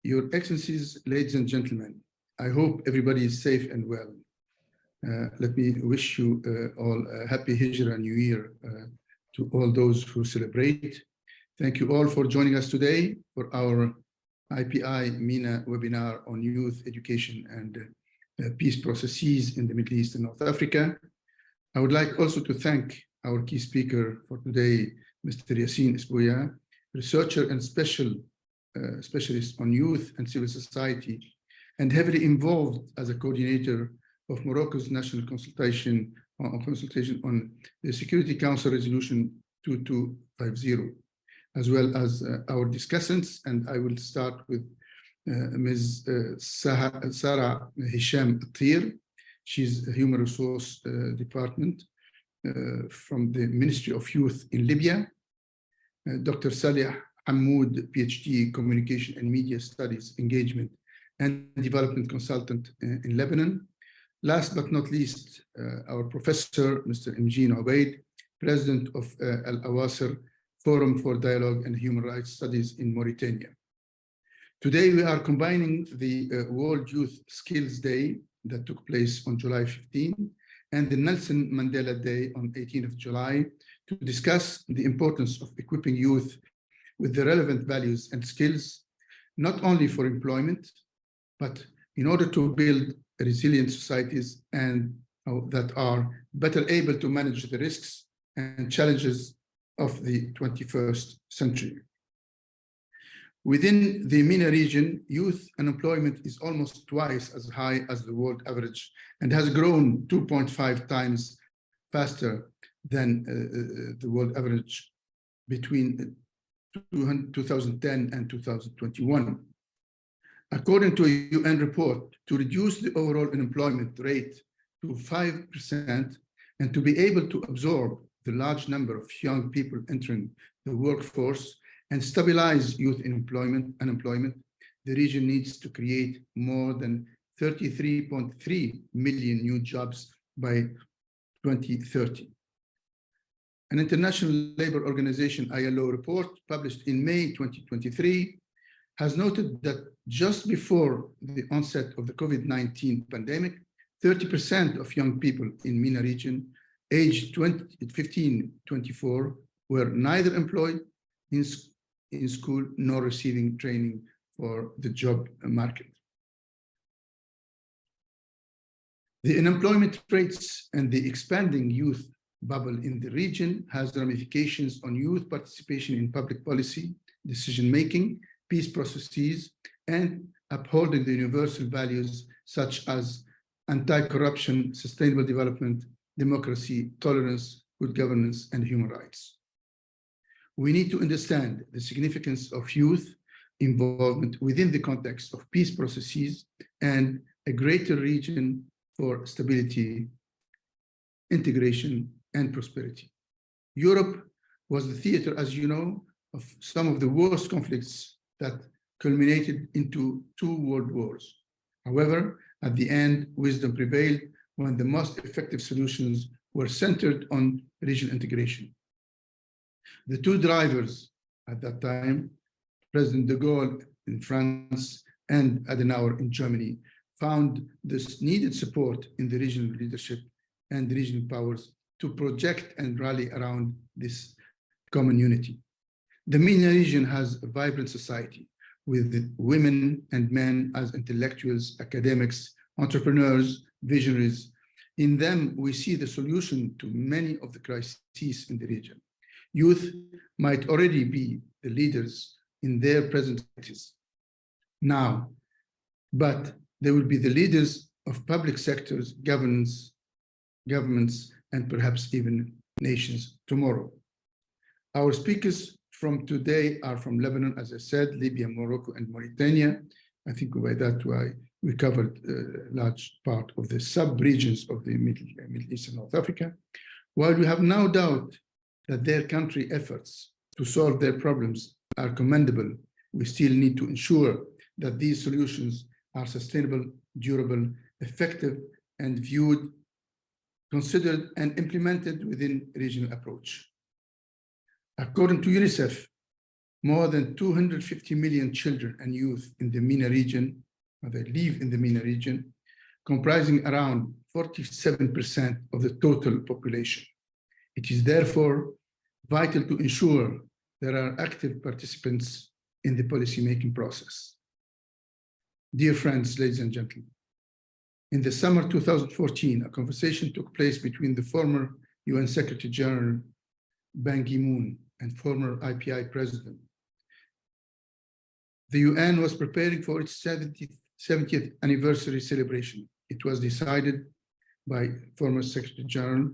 Your Excellencies, ladies and gentlemen, I hope everybody is safe and well. Let me wish you all a happy Hijrah New Year to all those who celebrate. Thank you all for joining us today for our IPI MENA webinar on youth education and peace processes in the Middle East and North Africa. I would like also to thank our key speaker for today, Mr. Yassine Esbouya, researcher and specialist on youth and civil society, and heavily involved as a coordinator of Morocco's national consultation on the Security Council Resolution 2250, as well as our discussants. And I will start with Ms. Sarah Hisham Attir. She's a Human Resource Department from the Ministry of Youth in Libya. Dr. Salih Hammoud, PhD, Communication and Media Studies, Engagement and Development Consultant in Lebanon. Last but not least, our professor, Mr. Imjeen Obaid, President of Al-Awasir Forum for Dialogue and Human Rights Studies in Mauritania. Today, we are combining the World Youth Skills Day that took place on July 15 and the Nelson Mandela Day on 18th of July to discuss the importance of equipping youth with the relevant values and skills, not only for employment, but in order to build resilient societies and that are better able to manage the risks and challenges of the 21st century. Within the MENA region, youth unemployment is almost twice as high as the world average and has grown 2.5 times faster than the world average between 2010 and 2021. According to a UN report, to reduce the overall unemployment rate to 5% and to be able to absorb the large number of young people entering the workforce and stabilize youth unemployment, the region needs to create more than 33.3 million new jobs by 2030. An International Labour Organization ILO report published in May 2023 has noted that just before the onset of the COVID-19 pandemic, 30% of young people in MENA region aged 15-24 were neither employed in school nor receiving training for the job market. The unemployment rates and the expanding youth bubble in the region has ramifications on youth participation in public policy, decision-making, peace processes, and upholding the universal values such as anti-corruption, sustainable development, democracy, tolerance, good governance, and human rights. We need to understand the significance of youth involvement within the context of peace processes and a greater region for stability, integration, and prosperity. Europe was the theater, as you know, of some of the worst conflicts that culminated into 2 world wars. However, at the end, wisdom prevailed when the most effective solutions were centered on regional integration. The 2 drivers at that time, President de Gaulle in France and Adenauer in Germany, found this needed support in the regional leadership and the regional powers to project and rally around this common unity. The MENA region has a vibrant society with women and men as intellectuals, academics, entrepreneurs, visionaries. In them, we see the solution to many of the crises in the region. Youth might already be the leaders in their present cities now, but they will be the leaders of public sectors, governments, and perhaps even nations tomorrow. Our speakers from today are from Lebanon, as I said, Libya, Morocco, and Mauritania. I think by that we covered a large part of the sub-regions of the Middle East and North Africa. While we have no doubt that their country efforts to solve their problems are commendable, we still need to ensure that these solutions are sustainable, durable, effective, and viewed, considered, and implemented within regional approach. According to UNICEF, more than 250 million children and youth in the MENA region, or they live in the MENA region, comprising around 47% of the total population. It is therefore vital to ensure there are active participants in the policy-making process. Dear friends, ladies and gentlemen, in the summer 2014, a conversation took place between the former UN Secretary General Ban Ki-moon and former IPI President. The UN was preparing for its 70th anniversary celebration. It was decided by former Secretary General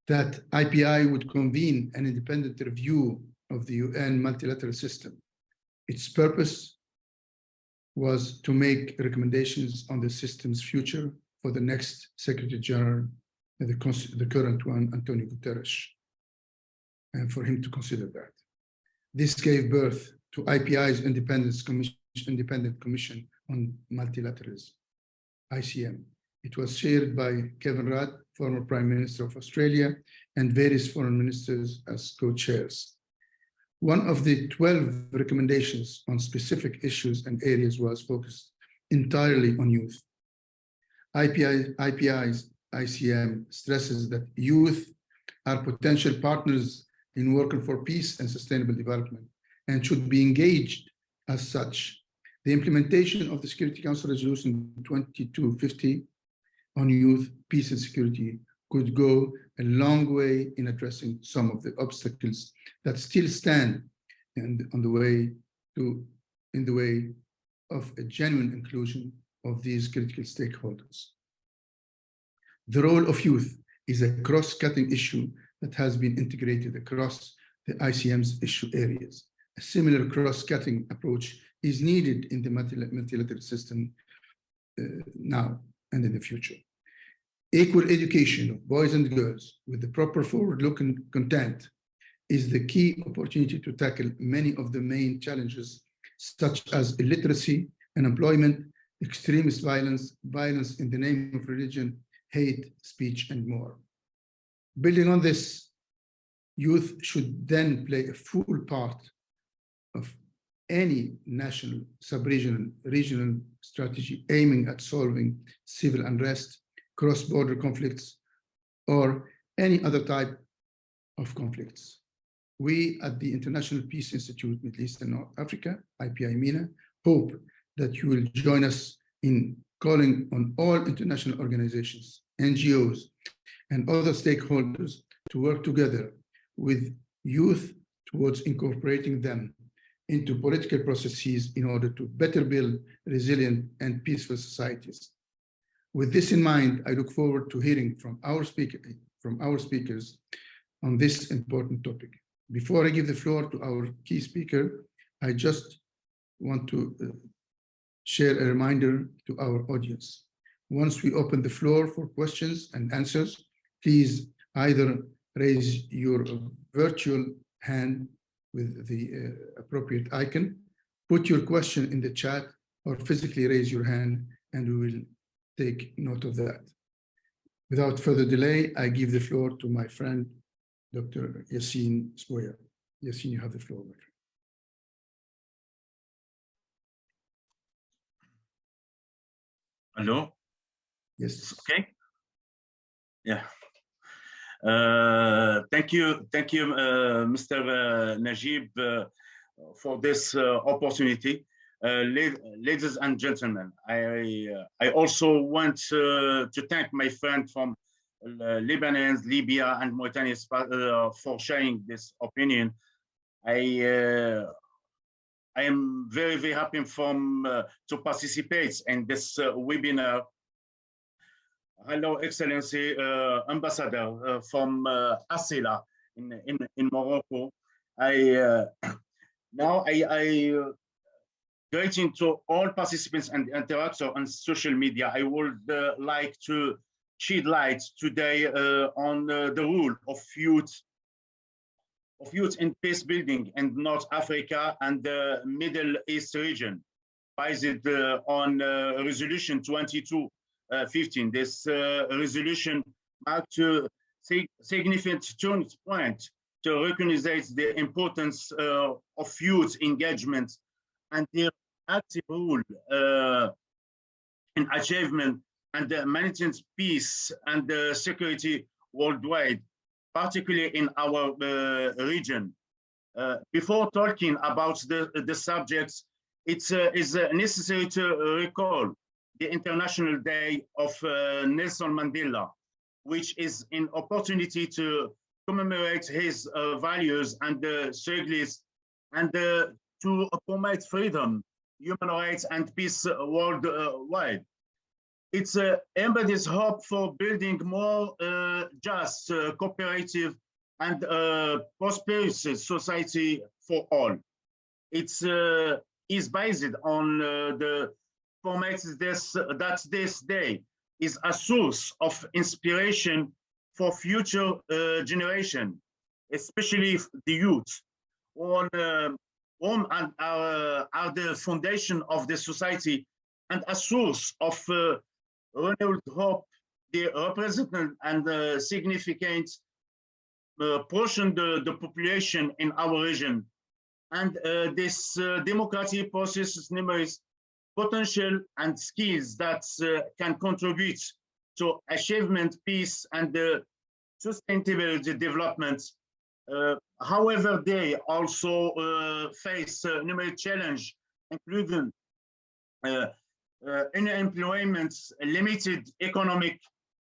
that IPI would convene an independent review of the UN multilateral system. Its purpose was to make recommendations on the system's future for the next Secretary General, the current one, Antonio Guterres, and for him to consider that. This gave birth to IPI's Independent Commission on Multilateralism, ICM. It was chaired by Kevin Rudd, former Prime Minister of Australia, and various foreign ministers as co-chairs. One of the 12 recommendations on specific issues and areas was focused entirely on youth. IPI's ICM stresses that youth are potential partners in working for peace and sustainable development and should be engaged as such. The implementation of the Security Council Resolution 2250 on youth, peace and security could go a long way in addressing some of the obstacles that still stand in the way of a genuine inclusion of these critical stakeholders. The role of youth is a cross-cutting issue that has been integrated across the ICM's issue areas. A similar cross-cutting approach is needed in the multilateral system now and in the future. Equal education of boys and girls with the proper forward-looking content is the key opportunity to tackle many of the main challenges, such as illiteracy, unemployment, extremist violence, violence in the name of religion, hate speech, and more. Building on this, youth should then play a full part of any national, sub-regional, regional strategy aiming at solving civil unrest, cross-border conflicts, or any other type of conflicts. We at the International Peace Institute, Middle East and North Africa, IPI MENA, hope that you will join us in calling on all international organizations, NGOs, and other stakeholders to work together with youth towards incorporating them into political processes in order to better build resilient and peaceful societies. With this in mind, I look forward to hearing from our speakers on this important topic. Before I give the floor to our key speaker, I just want to share a reminder to our audience. Once we open the floor for questions and answers, please either raise your virtual hand with the appropriate icon, put your question in the chat, or physically raise your hand, and we will take note of that. Without further delay, I give the floor to my friend, Dr. Yassine Sboya. Yassine, you have the floor, my friend. Hello? Yes. Okay. Yeah. Thank you, Mr. Nejib, for this opportunity. Ladies and gentlemen, I also want to thank my friend from Lebanon, Libya, and Mauritania for sharing this opinion. I am very, very happy to participate in this webinar. Hello, Excellency Ambassador from Asila in Morocco. Now I greeting to all participants and interactors on social media. I would like to shed light today on the role of youth in peace building in North Africa and the Middle East region, based on Resolution 2215. This resolution marked a significant turning point to recognize the importance of youth engagement and their active role in achievement and managing peace and security worldwide, particularly in our region. Before talking about the subjects, it is necessary to recall the International Day of Nelson Mandela, which is an opportunity to commemorate his values and struggles and to promote freedom, human rights, and peace worldwide. It embodies hope for building more just, cooperative, and prosperous society for all. It is based on the format that this day is a source of inspiration for future generation, especially the youth, are the foundation of the society and a source of renewed hope. They represent and significant portion the population in our region. And this democracy possesses numerous potential and skills that can contribute to achievement, peace, and sustainable development. However, they also face numerous challenges, including unemployment, limited economic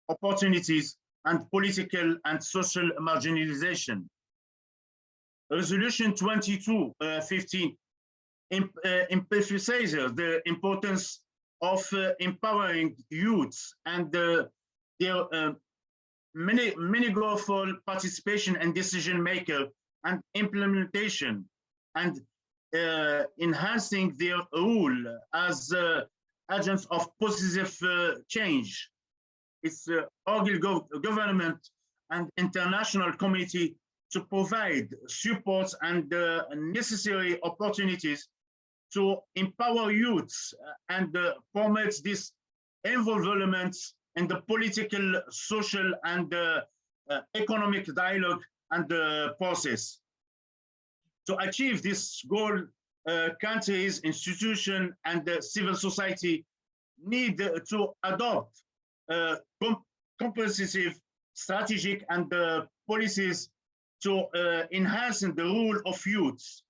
opportunities, and political and social marginalization. Resolution 2215 emphasizes the importance of empowering youth and their meaningful participation in decision making and implementation, and enhancing their role as agents of positive change. It's urging government and international community to provide support and necessary opportunities to empower youths and promote this involvement in the political, social, and economic dialogue and process. To achieve this goal, countries, institutions, and civil society need to adopt comprehensive, strategic, and policies to enhance the role of youth.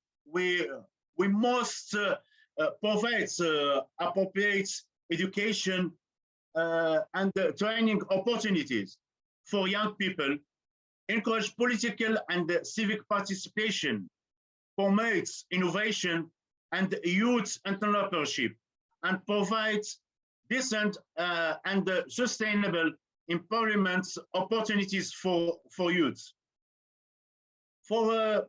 We must provide appropriate education and training opportunities for young people, encourage political and civic participation, promotes innovation and youth entrepreneurship, and provides decent and sustainable employment opportunities for youth. For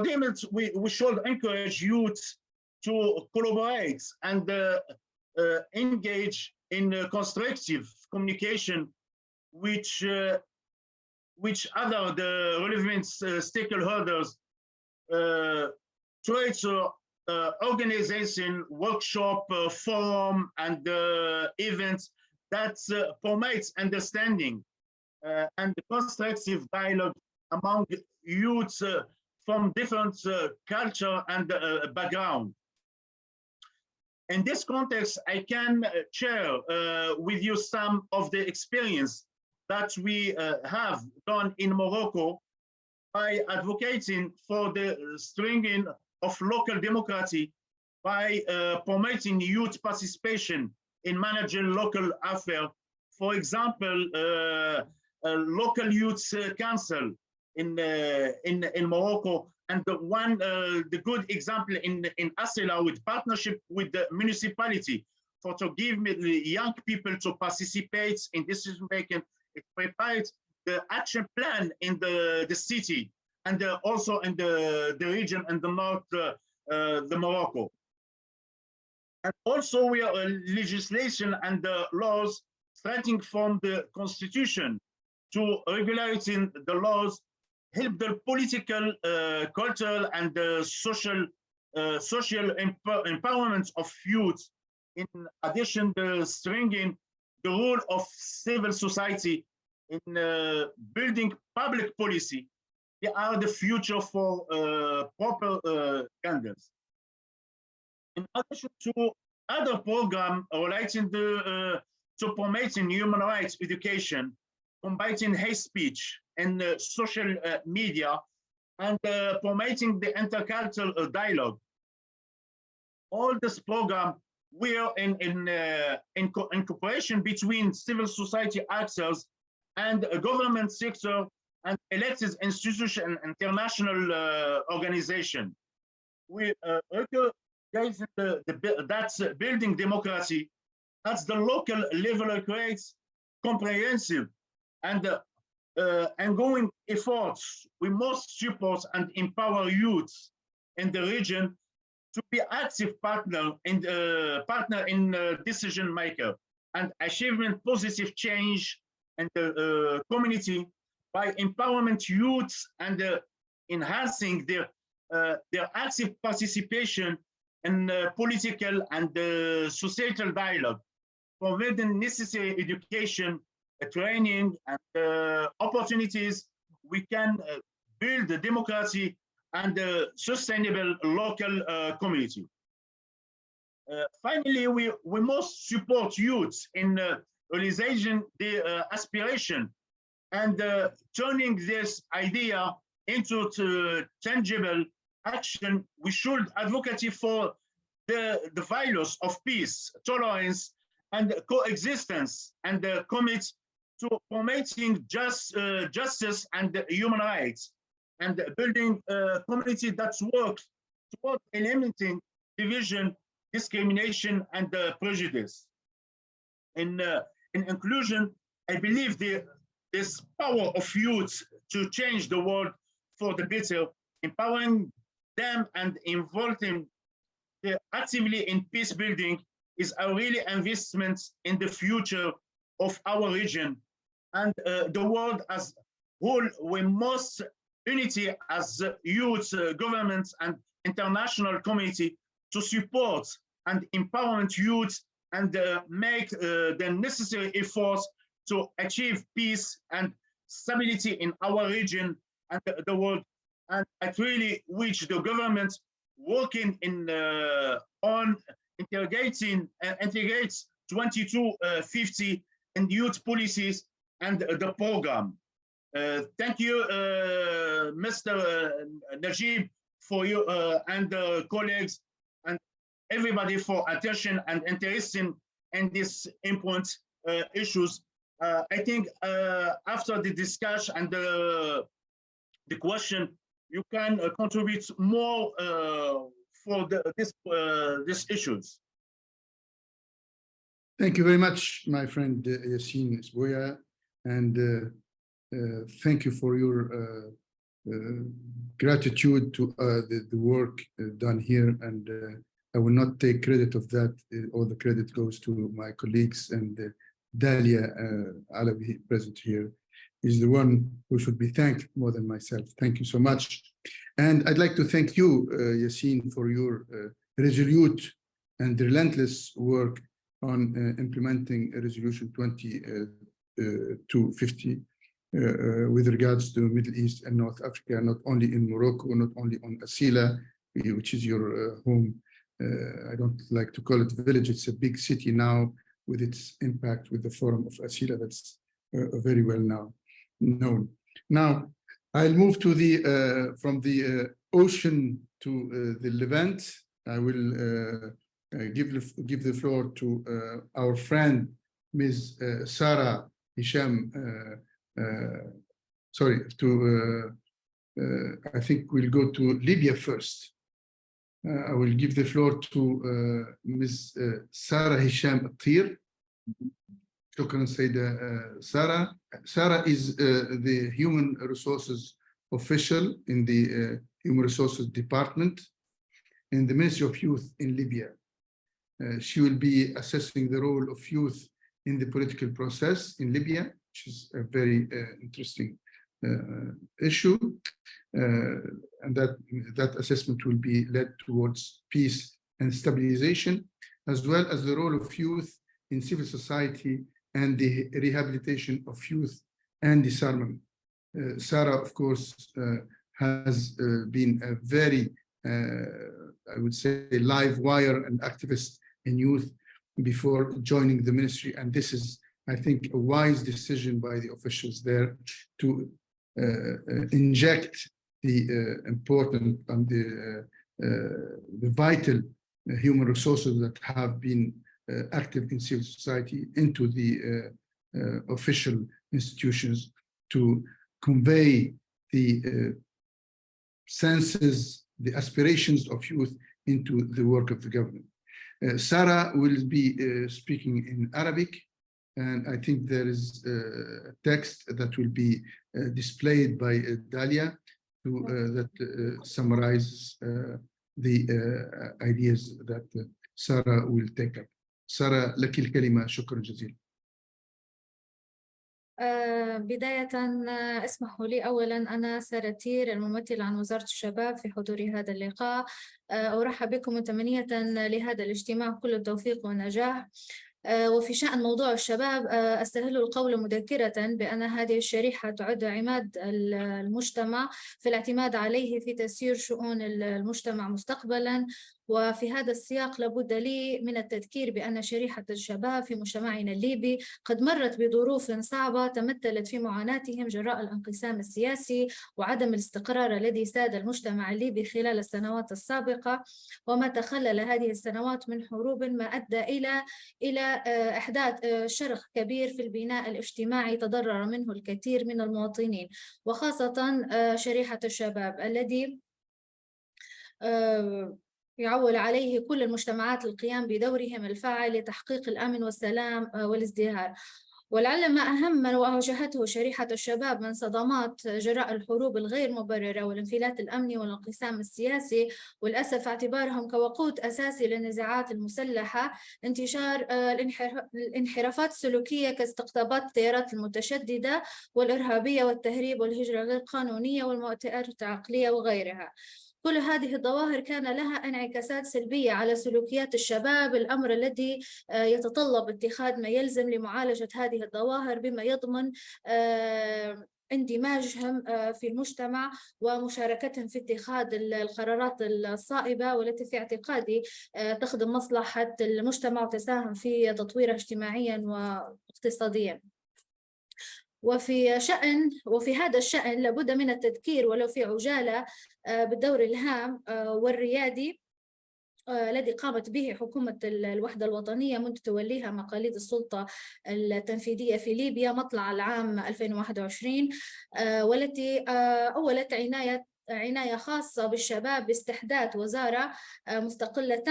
them, we should encourage youth to collaborate and engage in constructive communication which other the relevant stakeholders try to organization, workshop, forum, and events that promotes understanding and constructive dialogue among youths from different culture and background. In this context, I can share with you some of the experience that we have done in Morocco by advocating for the strengthening of local democracy by promoting youth participation in managing local affairs. For example, local youth council in Morocco, and the good example in Asila with partnership with the municipality to give the young people to participate in decision making. It prepared the action plan in the city and also in the region and the north, the Morocco. And also we are legislation and the laws starting from the constitution to regulating the laws, help the political, cultural, and social empowerment of youth. In addition, the strengthening the role of civil society in building public policy They are the future for proper genders. In addition to other programs relating to promoting human rights education, combating hate speech and social media, and promoting the intercultural dialogue. All this program were in cooperation between civil society actors and a government sector and elected institution and international organization. We recognize that building democracy at the local level creates comprehensive and ongoing efforts. We must support and empower youth in the region to be active partner in decision maker and achievement positive change in the community by empowerment youth and enhancing their active participation in political and societal dialogue, providing necessary education, training, and opportunities. We can build a democracy and a sustainable local community. Finally, we must support youth in realizing their aspiration and turning this idea into tangible action. We should advocate for the values of peace, tolerance, and coexistence, and commit to promoting justice and human rights, and building a community that works toward eliminating division, discrimination, and prejudice. In inclusion, I believe this power of youth to change the world for the better, empowering them and involving them actively in peace building is a really investment in the future of our region and the world as whole. We must unity as youth, governments, and international community to support and empowerment youth and make the necessary efforts to achieve peace and stability in our region and the world. And I really wish the government working in on integrates 2250 in youth policies and the program. Thank you, Mr. Nejib, for you and colleagues and everybody for attention and interest in these important issues. I think after the discussion and the question, you can contribute more for these issues. Thank you very much, my friend Yassine Sboya, and thank you for your gratitude to the work done here. And I will not take credit of that. All the credit goes to my colleagues, and Dalia Alawi, present here, is the one who should be thanked more than myself. Thank you so much. And I'd like to thank you, Yassine, for your resolute and relentless work on implementing Resolution 2250 with regards to Middle East and North Africa, not only in Morocco, not only on Asila, which is your home. I don't like to call it a village, it's a big city now with its impact with the Forum of Asila that's very well known. Now, I'll move to the from the ocean to the Levant. I will give the floor to our friend, Ms. Sarah Hisham. I think we'll go to Libya first. I will give the floor to Ms. Sarah Hisham Attir. Shukran, Sayyidah Sarah. Sarah is the Human Resources Official in the Human Resources Department in the Ministry of Youth in Libya. She will be assessing the role of youth in the political process in Libya, which is a very interesting issue. And that assessment will be led towards peace and stabilization, as well as the role of youth in civil society and the rehabilitation of youth and disarmament. Sarah, of course, has been a very, I would say, live wire and activist in youth before joining the ministry. And this is, I think, a wise decision by the officials there to inject the important and the vital human resources that have been active in civil society into the official institutions to convey the senses, the aspirations of youth into the work of the government. Sarah will be speaking in Arabic, and I think there is a text that will be displayed by Dalia that summarizes the ideas that Sarah will take up. Sarah, لك الكلمة. شكرا جزيلا. بداية اسمحوا لي أولاً أنا سارة تير الممثلة عن وزارة الشباب في حضور هذا اللقاء. أرحب بكم متمنية لهذا الاجتماع كل التوفيق والنجاح. وفي شأن موضوع الشباب أستهل القول مذكرة بأن هذه الشريحة تعد عماد المجتمع في الاعتماد عليه في تسيير شؤون المجتمع مستقبلاً. وفي هذا السياق لابد لي من التذكير بأن شريحة الشباب في مجتمعنا الليبي قد مرت بظروف صعبة تمثلت في معاناتهم جراء الانقسام السياسي وعدم الاستقرار الذي ساد المجتمع الليبي خلال السنوات السابقة، وما تخلل هذه السنوات من حروب ما أدى إلى إحداث شرخ كبير في البناء الاجتماعي تضرر منه الكثير من المواطنين، وخاصة شريحة الشباب الذي يعول عليه كل المجتمعات القيام بدورهم الفاعل لتحقيق الأمن والسلام والازدهار. ولعل ما أهم ما واجهته شريحة الشباب من صدمات جراء الحروب الغير مبررة والانفلات الأمني والانقسام السياسي، والأسف اعتبارهم كوقود أساسي للنزاعات المسلحة، انتشار الانحرافات السلوكية كاستقطابات التيارات المتشددة والإرهابية والتهريب والهجرة غير قانونية والمؤتئات العقلية وغيرها. كل هذه الظواهر كان لها انعكاسات سلبية على سلوكيات الشباب، الأمر الذي يتطلب اتخاذ ما يلزم لمعالجة هذه الظواهر بما يضمن اندماجهم في المجتمع ومشاركتهم في اتخاذ القرارات الصائبة والتي في اعتقادي تخدم مصلحة المجتمع وتساهم في تطويره اجتماعيا واقتصاديا. وفي هذا الشأن لابد من التذكير ولو في عجالة بالدور الهام والريادي الذي قامت به حكومة الوحدة الوطنية منذ توليها مقاليد السلطة التنفيذية في ليبيا مطلع العام 2021، والتي أولت عناية خاصة بالشباب باستحداث وزارة مستقلة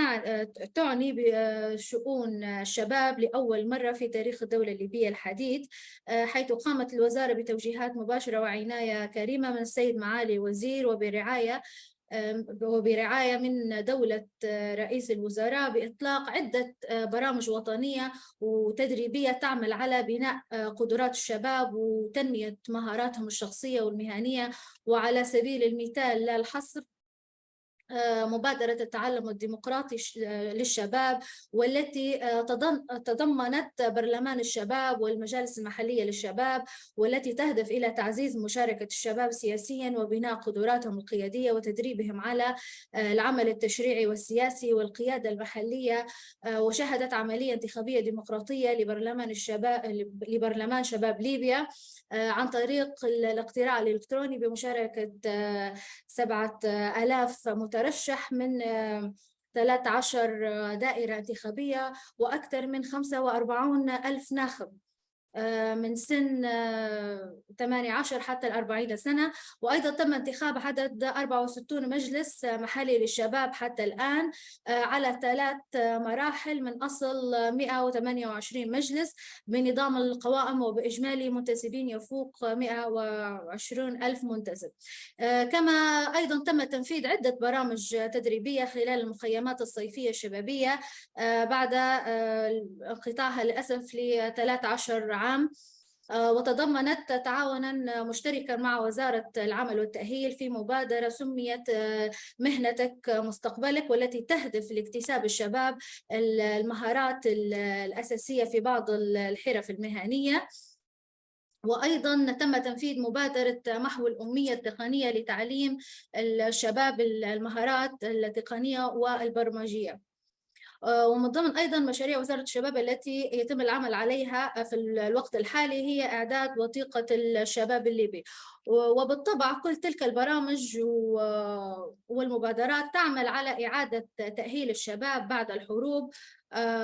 تعني بشؤون الشباب لأول مرة في تاريخ الدولة الليبية الحديث، حيث قامت الوزارة بتوجيهات مباشرة وعناية كريمة من السيد معالي الوزير وبرعاية من دولة رئيس الوزراء بإطلاق عدة برامج وطنية وتدريبية تعمل على بناء قدرات الشباب وتنمية مهاراتهم الشخصية والمهنية. وعلى سبيل المثال لا الحصر مبادرة التعلم الديمقراطي للشباب، والتي تضمنت برلمان الشباب والمجالس المحلية للشباب، والتي تهدف إلى تعزيز مشاركة الشباب سياسياً وبناء قدراتهم القيادية وتدريبهم على العمل التشريعي والسياسي والقيادة المحلية. وشهدت عملية انتخابية ديمقراطية لبرلمان شباب ليبيا عن طريق الاقتراع الإلكتروني بمشاركة 7000 مترشح من 13 دائرة انتخابية وأكثر من 45,000 ناخب من سن 18 حتى 40 سنة. وأيضا تم انتخاب عدد 64 مجلس محلي للشباب حتى الآن على 3 مراحل من أصل 128 مجلس بنظام القوائم، وبإجمالي منتسبين يفوق 120,000 منتسب. كما أيضا تم تنفيذ عدة برامج تدريبية خلال المخيمات الصيفية الشبابية بعد انقطاعها للأسف ل13 عام، وتضمنت تعاونا مشتركا مع وزارة العمل والتأهيل في مبادرة سميت مهنتك مستقبلك، والتي تهدف لاكتساب الشباب المهارات الأساسية في بعض الحرف المهنية وأيضا تم تنفيذ مبادرة محو الأمية التقنية لتعليم الشباب المهارات التقنية والبرمجية. ومن ضمن أيضا مشاريع وزارة الشباب التي يتم العمل عليها في الوقت الحالي هي إعداد وثيقة الشباب الليبي. وبالطبع كل تلك البرامج والمبادرات تعمل على إعادة تأهيل الشباب بعد الحروب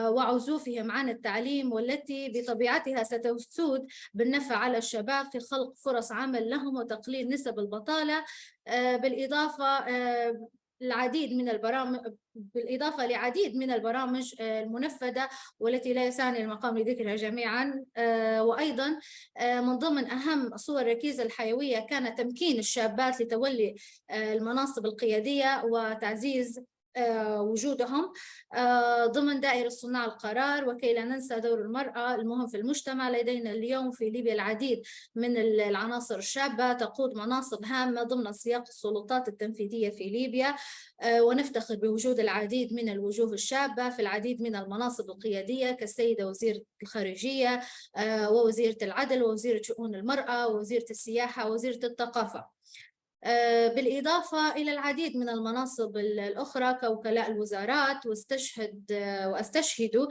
وعزوفهم عن التعليم، والتي بطبيعتها ستسود بالنفع على الشباب في خلق فرص عمل لهم وتقليل نسب البطالة، بالإضافة لعديد من البرامج المنفذة والتي لا يسعني المقام لذكرها جميعا. وأيضا من ضمن أهم صور الركيزة الحيوية كان تمكين الشابات لتولي المناصب القيادية وتعزيز وجودهم ضمن دائرة صناع القرار. وكي لا ننسى دور المرأة المهم في المجتمع، لدينا اليوم في ليبيا العديد من العناصر الشابة تقود مناصب هامة ضمن سياق السلطات التنفيذية في ليبيا، ونفتخر بوجود العديد من الوجوه الشابة في العديد من المناصب القيادية كالسيدة وزيرة الخارجية ووزيرة العدل ووزيرة شؤون المرأة ووزيرة السياحة ووزيرة الثقافة، بالإضافة إلى العديد من المناصب الأخرى كوكلاء الوزارات. وأستشهد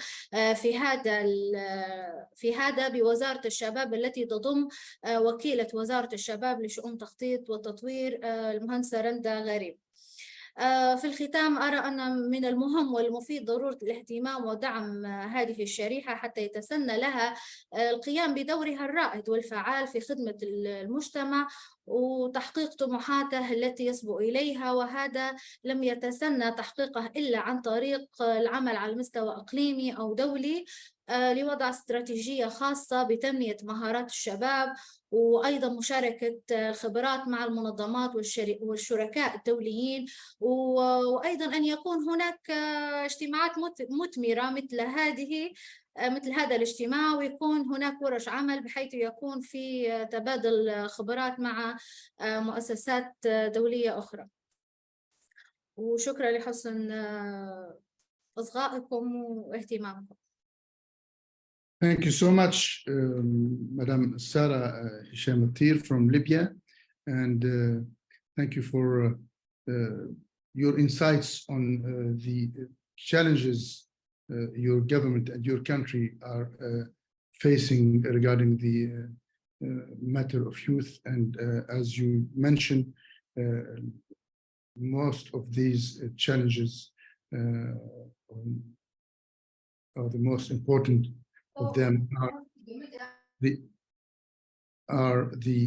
في هذا بوزارة الشباب التي تضم وكيلة وزارة الشباب لشؤون تخطيط وتطوير المهندسة رندا غريب. في الختام أرى أن من المهم والمفيد ضرورة الاهتمام ودعم هذه الشريحة حتى يتسنى لها القيام بدورها الرائد والفعال في خدمة المجتمع وتحقيق طموحاته التي يصبو إليها، وهذا لم يتسنى تحقيقه إلا عن طريق العمل على المستوى إقليمي أو دولي لوضع استراتيجية خاصة بتنمية مهارات الشباب، وأيضا مشاركة الخبرات مع المنظمات والشركاء الدوليين، وأيضا أن يكون هناك اجتماعات مثمرة مثل هذا الاجتماع، ويكون هناك ورش عمل بحيث يكون في تبادل خبرات مع مؤسسات دولية أخرى. وشكرا لحسن إصغائكم واهتمامكم. Thank you so much, Madam Sarah Hisham Atir from Libya, and thank you for your insights on the challenges your government and your country are facing regarding the matter of youth. And as you mentioned, most of these challenges are the most important of them are the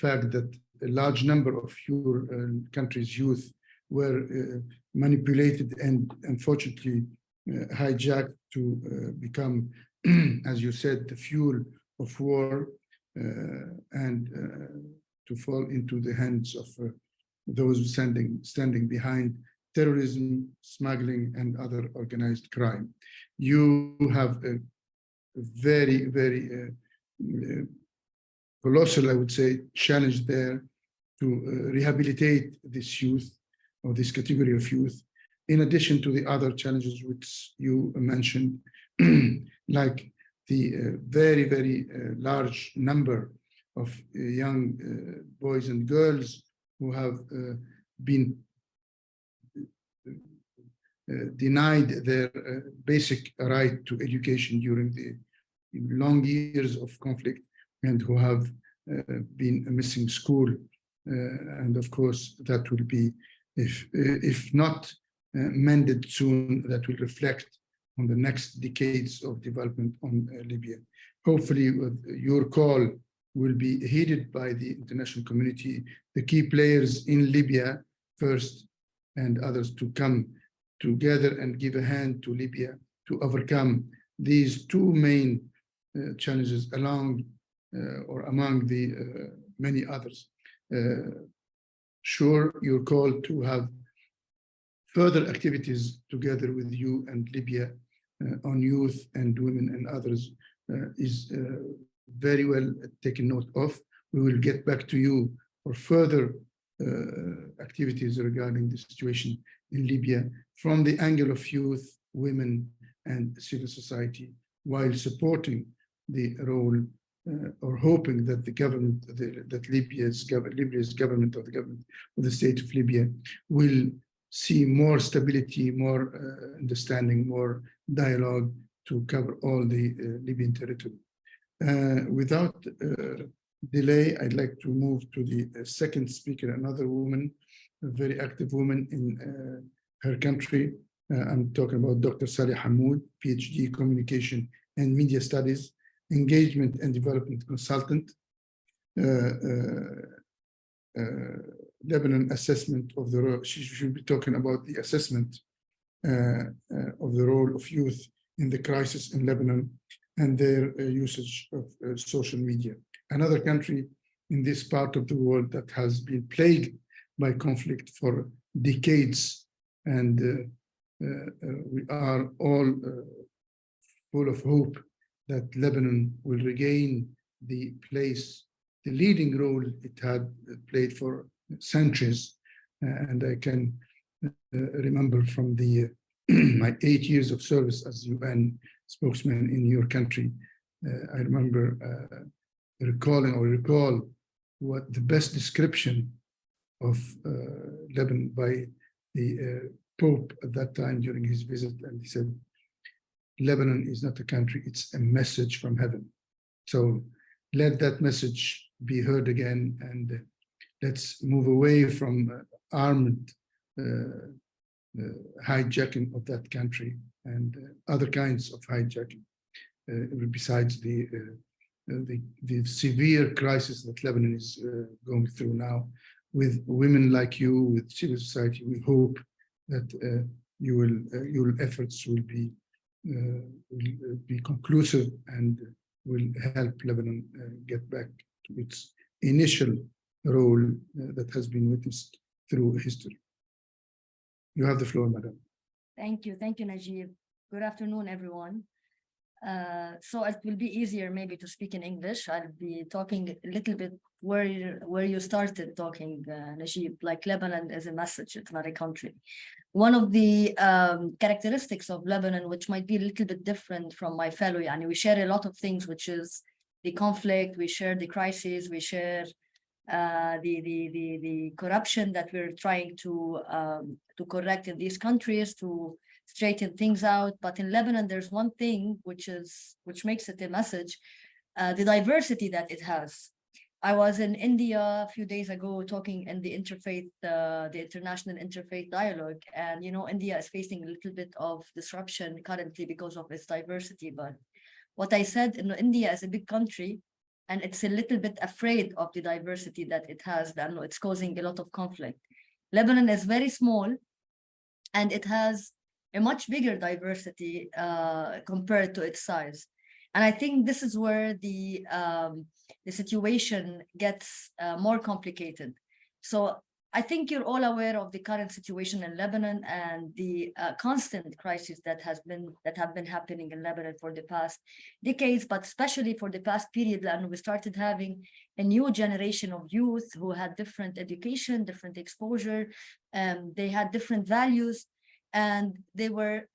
fact that a large number of your country's youth were manipulated and unfortunately hijacked to become, as you said, the fuel of war and to fall into the hands of those standing behind terrorism, smuggling, and other organized crime. You have a very, very colossal, I would say, challenge there to rehabilitate this youth or this category of youth, in addition to the other challenges which you mentioned, like the very, very large number of young boys and girls who have been denied their basic right to education during the long years of conflict, and who have been missing school. And of course, that will be, if not mended soon, that will reflect on the next decades of development on Libya. Hopefully, your call will be heeded by the international community, the key players in Libya first, and others to come together and give a hand to Libya to overcome these two main challenges along or among the many others. Sure, your call to have further activities together with you and Libya on youth and women and others is very well taken note of. We will get back to you for further activities regarding the situation in Libya from the angle of youth, women, and civil society, while supporting the role or hoping that the government, that Libya's government, or the government of the state of Libya, will see more stability, more understanding, more dialogue to cover all the Libyan territory. Without delay, I'd like to move to the second speaker, another woman, a very active woman in her country. I'm talking about Dr. Saleh Hamoud, PhD, Communication and Media Studies, Engagement and Development Consultant, Lebanon assessment of the role. She should be talking about the assessment of the role of youth in the crisis in Lebanon and their usage of social media. Another country in this part of the world that has been plagued by conflict for decades, and we are all full of hope that Lebanon will regain the place, the leading role it had played for centuries. And I can remember from the my 8 years of service as UN spokesman in your country, I remember recall what the best description of Lebanon by the Pope at that time during his visit, and he said, Lebanon is not a country, it's a message from heaven. So let that message be heard again, and let's move away from armed hijacking of that country and other kinds of hijacking, besides the severe crisis that Lebanon is going through now. With women like you, with civil society, we hope that your efforts will be conclusive and will help Lebanon get back to its initial role that has been witnessed through history. You have the floor, madam. Thank you, Nejib. Good afternoon, everyone. So it will be easier maybe to speak in English. I'll be talking a little bit where you started talking, Nejib, like Lebanon is a message, it's not a country. One of the characteristics of Lebanon, which might be a little bit different from my fellow, and we share a lot of things, which is the conflict, we share the crisis, we share the corruption that we're trying to correct in these countries, to straighten things out. But in Lebanon, there's one thing which makes it a message, the diversity that it has. I was in India a few days ago talking in the interfaith, the International Interfaith Dialogue, and India is facing a little bit of disruption currently because of its diversity. But what I said, India is a big country, and it's a little bit afraid of the diversity that it has, that it's causing a lot of conflict. Lebanon is very small, and it has a much bigger diversity compared to its size. And I think this is where the situation gets more complicated. So I think you're all aware of the current situation in Lebanon and the constant crises that have been happening in Lebanon for the past decades, but especially for the past period. And we started having a new generation of youth who had different education, different exposure, they had different values, and they were.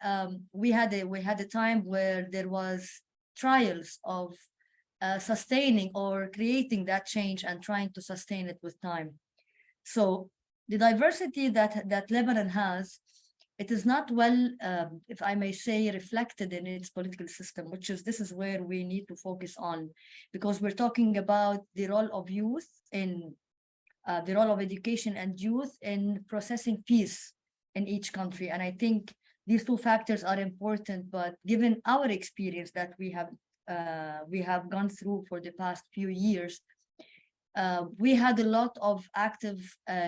We had a time where there was trials of sustaining or creating that change and trying to sustain it with time. So the diversity that Lebanon has, it is not well, if I may say, reflected in its political system, this is where we need to focus on, because we're talking about the role of youth in the role of education and youth in processing peace in each country. And I think these two factors are important, but given our experience that we have gone through for the past few years, we had a lot of active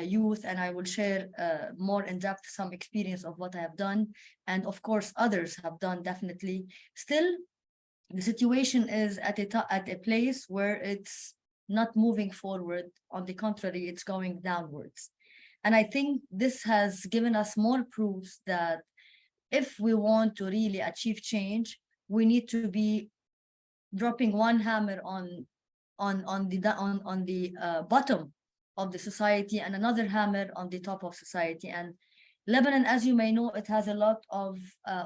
youth, and I will share more in depth some experience of what I have done, and of course others have done definitely. Still, the situation is at a place where it's not moving forward. On the contrary, it's going downwards. And I think this has given us more proofs that if we want to really achieve change, we need to be dropping one hammer on the bottom of the society and another hammer on the top of society. And Lebanon, as you may know, it has a lot of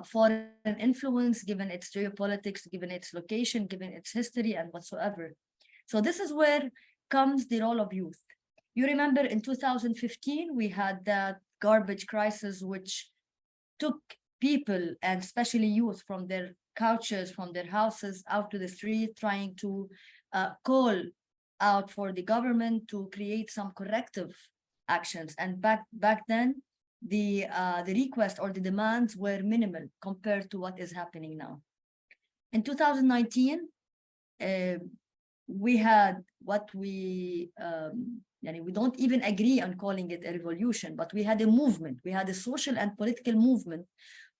foreign influence, given its geopolitics, given its location, given its history and whatsoever. So this is where comes the role of youth. You remember in 2015, we had that garbage crisis, which took people, and especially youth, from their couches, from their houses, out to the street, trying to call out for the government to create some corrective actions. And back then, the request or the demands were minimal compared to what is happening now. In 2019, we had what we don't even agree on calling it a revolution, but we had a movement. We had a social and political movement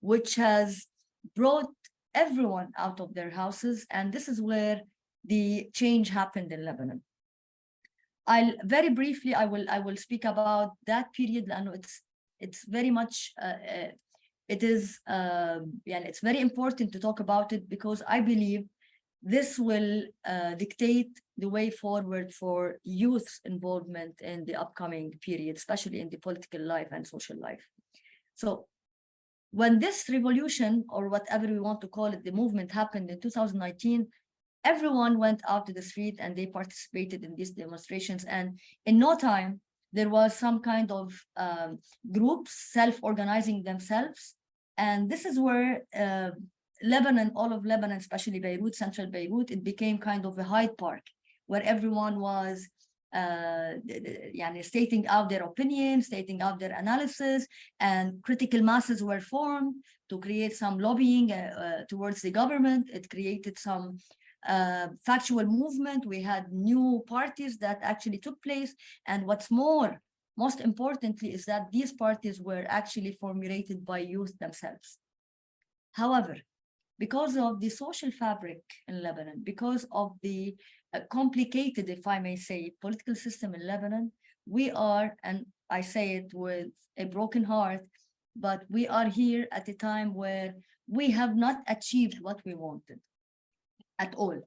which has brought everyone out of their houses, and this is where the change happened in Lebanon. I'll very briefly, I will speak about that period, and it's very much it's very important to talk about it, because I believe this will dictate the way forward for youth's involvement in the upcoming period, especially in the political life and social life. So when this revolution, or whatever we want to call it, the movement happened in 2019, everyone went out to the street and they participated in these demonstrations. And in no time, there was some kind of groups self-organizing themselves. And this is where Lebanon, all of Lebanon, especially Beirut, central Beirut, it became kind of a Hyde Park, where everyone was stating out their opinions, stating out their analysis, and critical masses were formed to create some lobbying towards the government. It created some factual movement. We had new parties that actually took place. And what's most importantly, is that these parties were actually formulated by youth themselves. However, because of the social fabric in Lebanon, because of the complicated, if I may say, political system in Lebanon, we are, and I say it with a broken heart, but we are here at a time where we have not achieved what we wanted at all.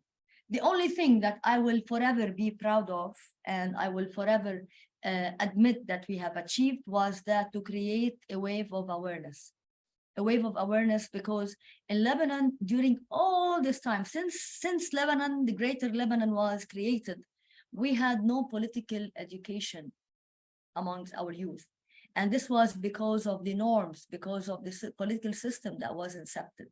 The only thing that I will forever be proud of, and I will forever admit that we have achieved, was that to create a wave of awareness. A wave of awareness, because in Lebanon, during all this time, since Lebanon, the greater Lebanon was created, we had no political education amongst our youth. And this was because of the norms, because of the political system that was incepted.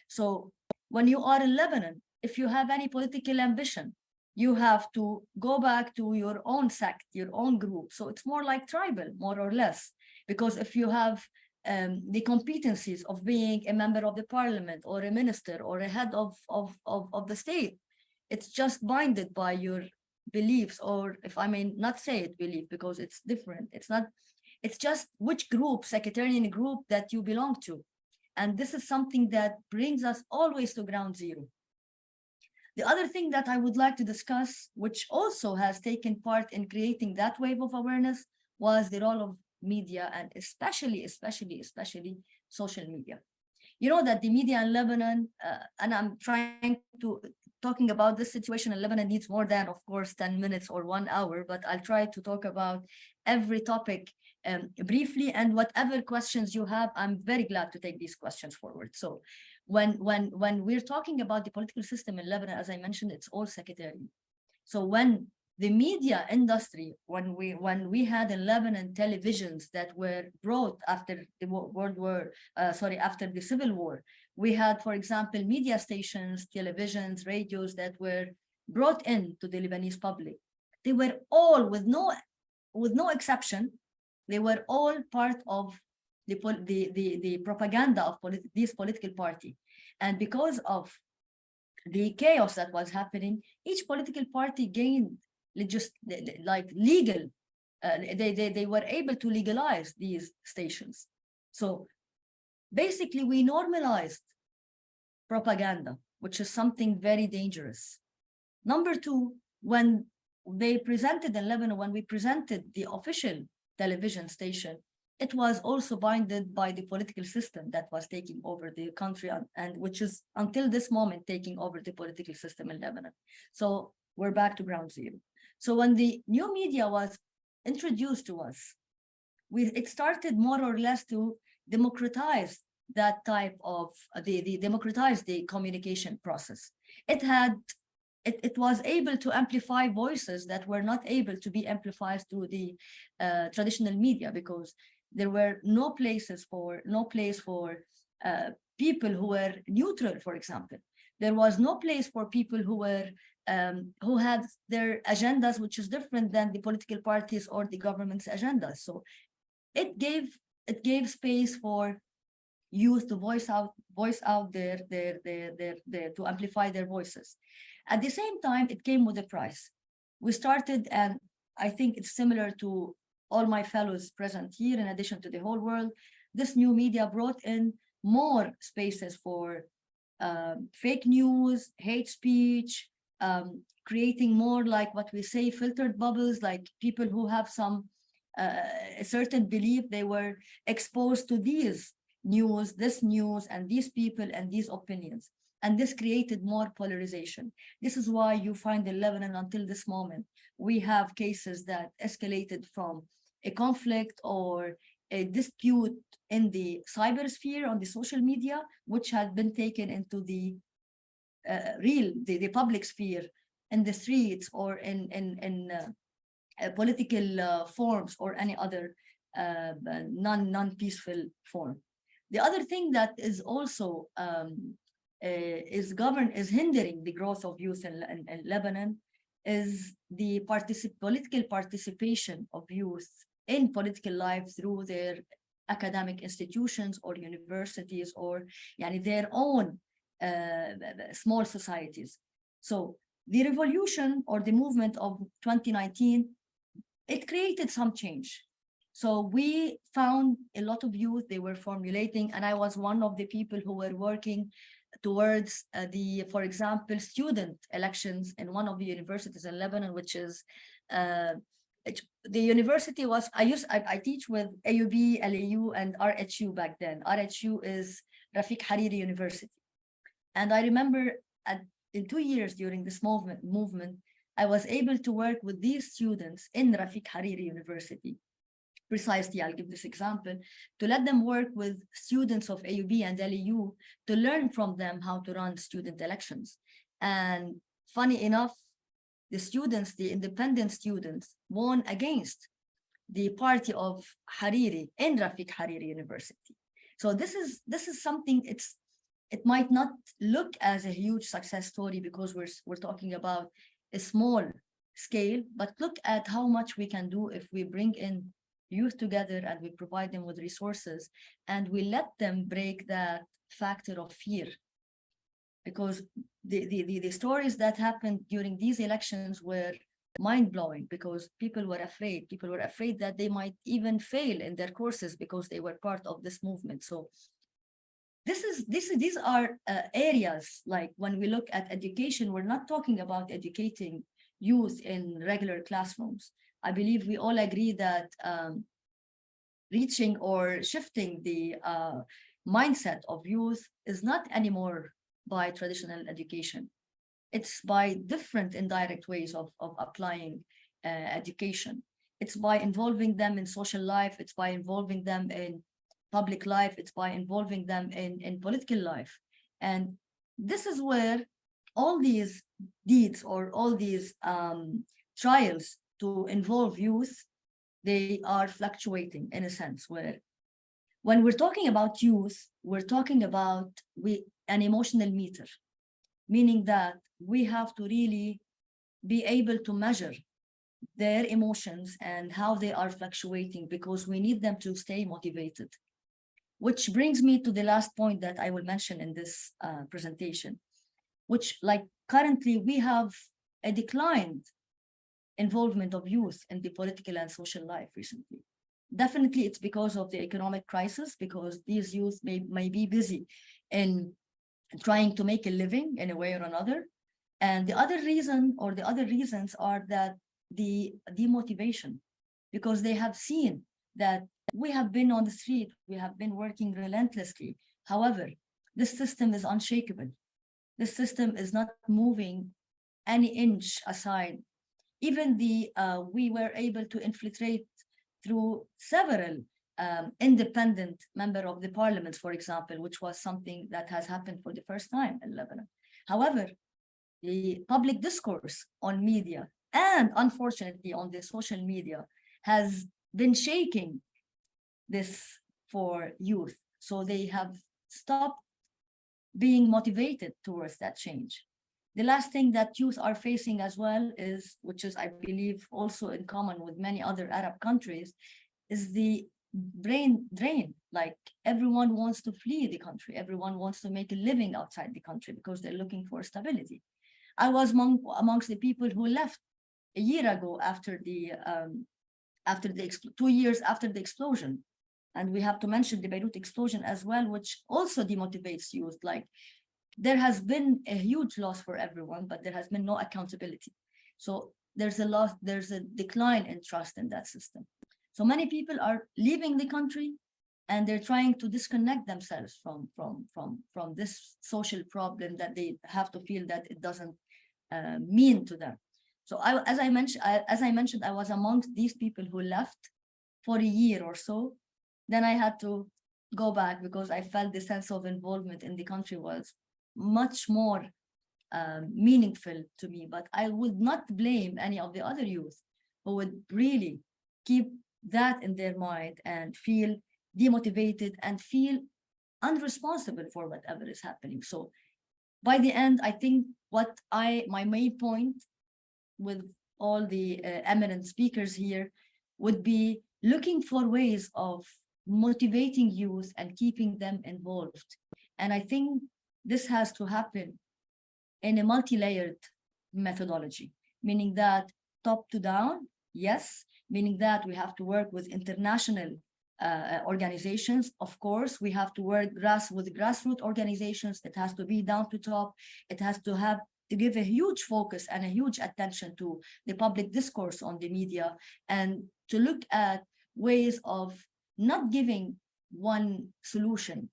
So when you are in Lebanon, if you have any political ambition, you have to go back to your own sect, your own group. So it's more like tribal, more or less, because if you have the competencies of being a member of the parliament, or a minister, or a head of the state, it's just binded by your beliefs, or if I may not say it belief, because it's different. It's just which group, sectarian group, that you belong to. And this is something that brings us always to ground zero. The other thing that I would like to discuss, which also has taken part in creating that wave of awareness, was the role of media, and especially social media. You know that the media in Lebanon, and I'm talking about this situation in Lebanon needs more than, of course, 10 minutes or 1 hour, but I'll try to talk about every topic briefly, and whatever questions you have, I'm very glad to take these questions forward. So when we're talking about the political system in Lebanon, as I mentioned, it's all sectarian. So when the media industry, when we had in Lebanon televisions that were brought after the after the Civil War, we had, for example, media stations, televisions, radios that were brought in to the Lebanese public. They were all, with no exception, they were all part of the propaganda of this political party. And because of the chaos that was happening, each political party gained legal, they were able to legalize these stations. So basically we normalized propaganda, which is something very dangerous. Number two, when they presented in Lebanon, when we presented the official television station, it was also binded by the political system that was taking over the country, and which is until this moment taking over the political system in Lebanon. So we're back to ground zero. So when the new media was introduced to us, it started more or less to democratize that type of democratize the communication process. It it was able to amplify voices that were not able to be amplified through the traditional media, because there were no place for people who were neutral, for example. There was no place for people who were who had their agendas, which is different than the political parties or the government's agendas. So it gave space for youth to voice out their to amplify their voices. At the same time, it came with a price. We started, and I think it's similar to all my fellows present here, in addition to the whole world, this new media brought in more spaces for fake news, hate speech, creating more, like what we say, filtered bubbles, like people who have some a certain belief, they were exposed to this news and these people and these opinions. And this created more polarization. This is why you find in Lebanon, until this moment, we have cases that escalated from a conflict or a dispute in the cybersphere on the social media, which had been taken into the the public sphere, in the streets, or in political forms, or any other non-peaceful form. The other thing that is also is hindering the growth of youth in Lebanon is the political participation of youth in political life through their academic institutions or universities, or their own small societies. So the revolution or the movement of 2019, it created some change. So we found a lot of youth, they were formulating, and I was one of the people who were working towards for example, student elections in one of the universities in Lebanon, which is the university was, I teach with AUB, LAU, and RHU back then. RHU is Rafiq Hariri University. And I remember in 2 years during this movement, I was able to work with these students in Rafiq Hariri University. Precisely, I'll give this example, to let them work with students of AUB and LAU to learn from them how to run student elections. And funny enough, the independent students, won against the party of Hariri in Rafiq Hariri University. So this is something, it might not look as a huge success story because we're talking about a small scale, but look at how much we can do if we bring in youth together and we provide them with resources and we let them break that factor of fear. Because the stories that happened during these elections were mind-blowing, because people were afraid that they might even fail in their courses because they were part of this movement. So these are areas, like when we look at education, we're not talking about educating youth in regular classrooms. I believe we all agree that reaching or shifting the mindset of youth is not anymore by traditional education. It's by different indirect ways of applying education. It's by involving them in social life. It's by involving them in public life. It's by involving them in political life. And this is where all these deeds or all these trials to involve youth, they are fluctuating in a sense, where when we're talking about youth, we're talking about an emotional meter, meaning that we have to really be able to measure their emotions and how they are fluctuating, because we need them to stay motivated. Which brings me to the last point that I will mention in this presentation, which, like, currently we have a declined involvement of youth in the political and social life recently. Definitely it's because of the economic crisis, because these youth may be busy in trying to make a living in a way or another. And the other reason, or the other reasons, are that the demotivation, because they have seen that we have been on the street, we have been working relentlessly. However, this system is unshakable. This system is not moving any inch aside. Even we were able to infiltrate through several independent member of the parliaments, for example, which was something that has happened for the first time in Lebanon. However, the public discourse on media and unfortunately on the social media has been shaking this for youth. So they have stopped being motivated towards that change. The last thing that youth are facing as well is, which is, I believe, also in common with many other Arab countries, is the brain drain. Like everyone wants to flee the country. Everyone wants to make a living outside the country because they're looking for stability. I was amongst the people who left a year ago after the 2 years after the explosion. And we have to mention the Beirut explosion as well, which also demotivates youth. Like there has been a huge loss for everyone, but there has been no accountability. So there's a loss, there's a decline in trust in that system. So many people are leaving the country and they're trying to disconnect themselves from this social problem that they have to feel that it doesn't mean to them. So as I mentioned, I was amongst these people who left for a year or so. Then I had to go back because I felt the sense of involvement in the country was much more meaningful to me. But I would not blame any of the other youth who would really keep that in their mind and feel demotivated and feel unresponsible for whatever is happening. So by the end, I think my main point with all the eminent speakers here would be looking for ways of motivating youth and keeping them involved. And I think this has to happen in a multi-layered methodology, meaning that top to down, yes, meaning that we have to work with international organizations. Of course, we have to work with grassroots organizations. It has to be down to top. It has to give a huge focus and a huge attention to the public discourse on the media and to look at ways of not giving one solution.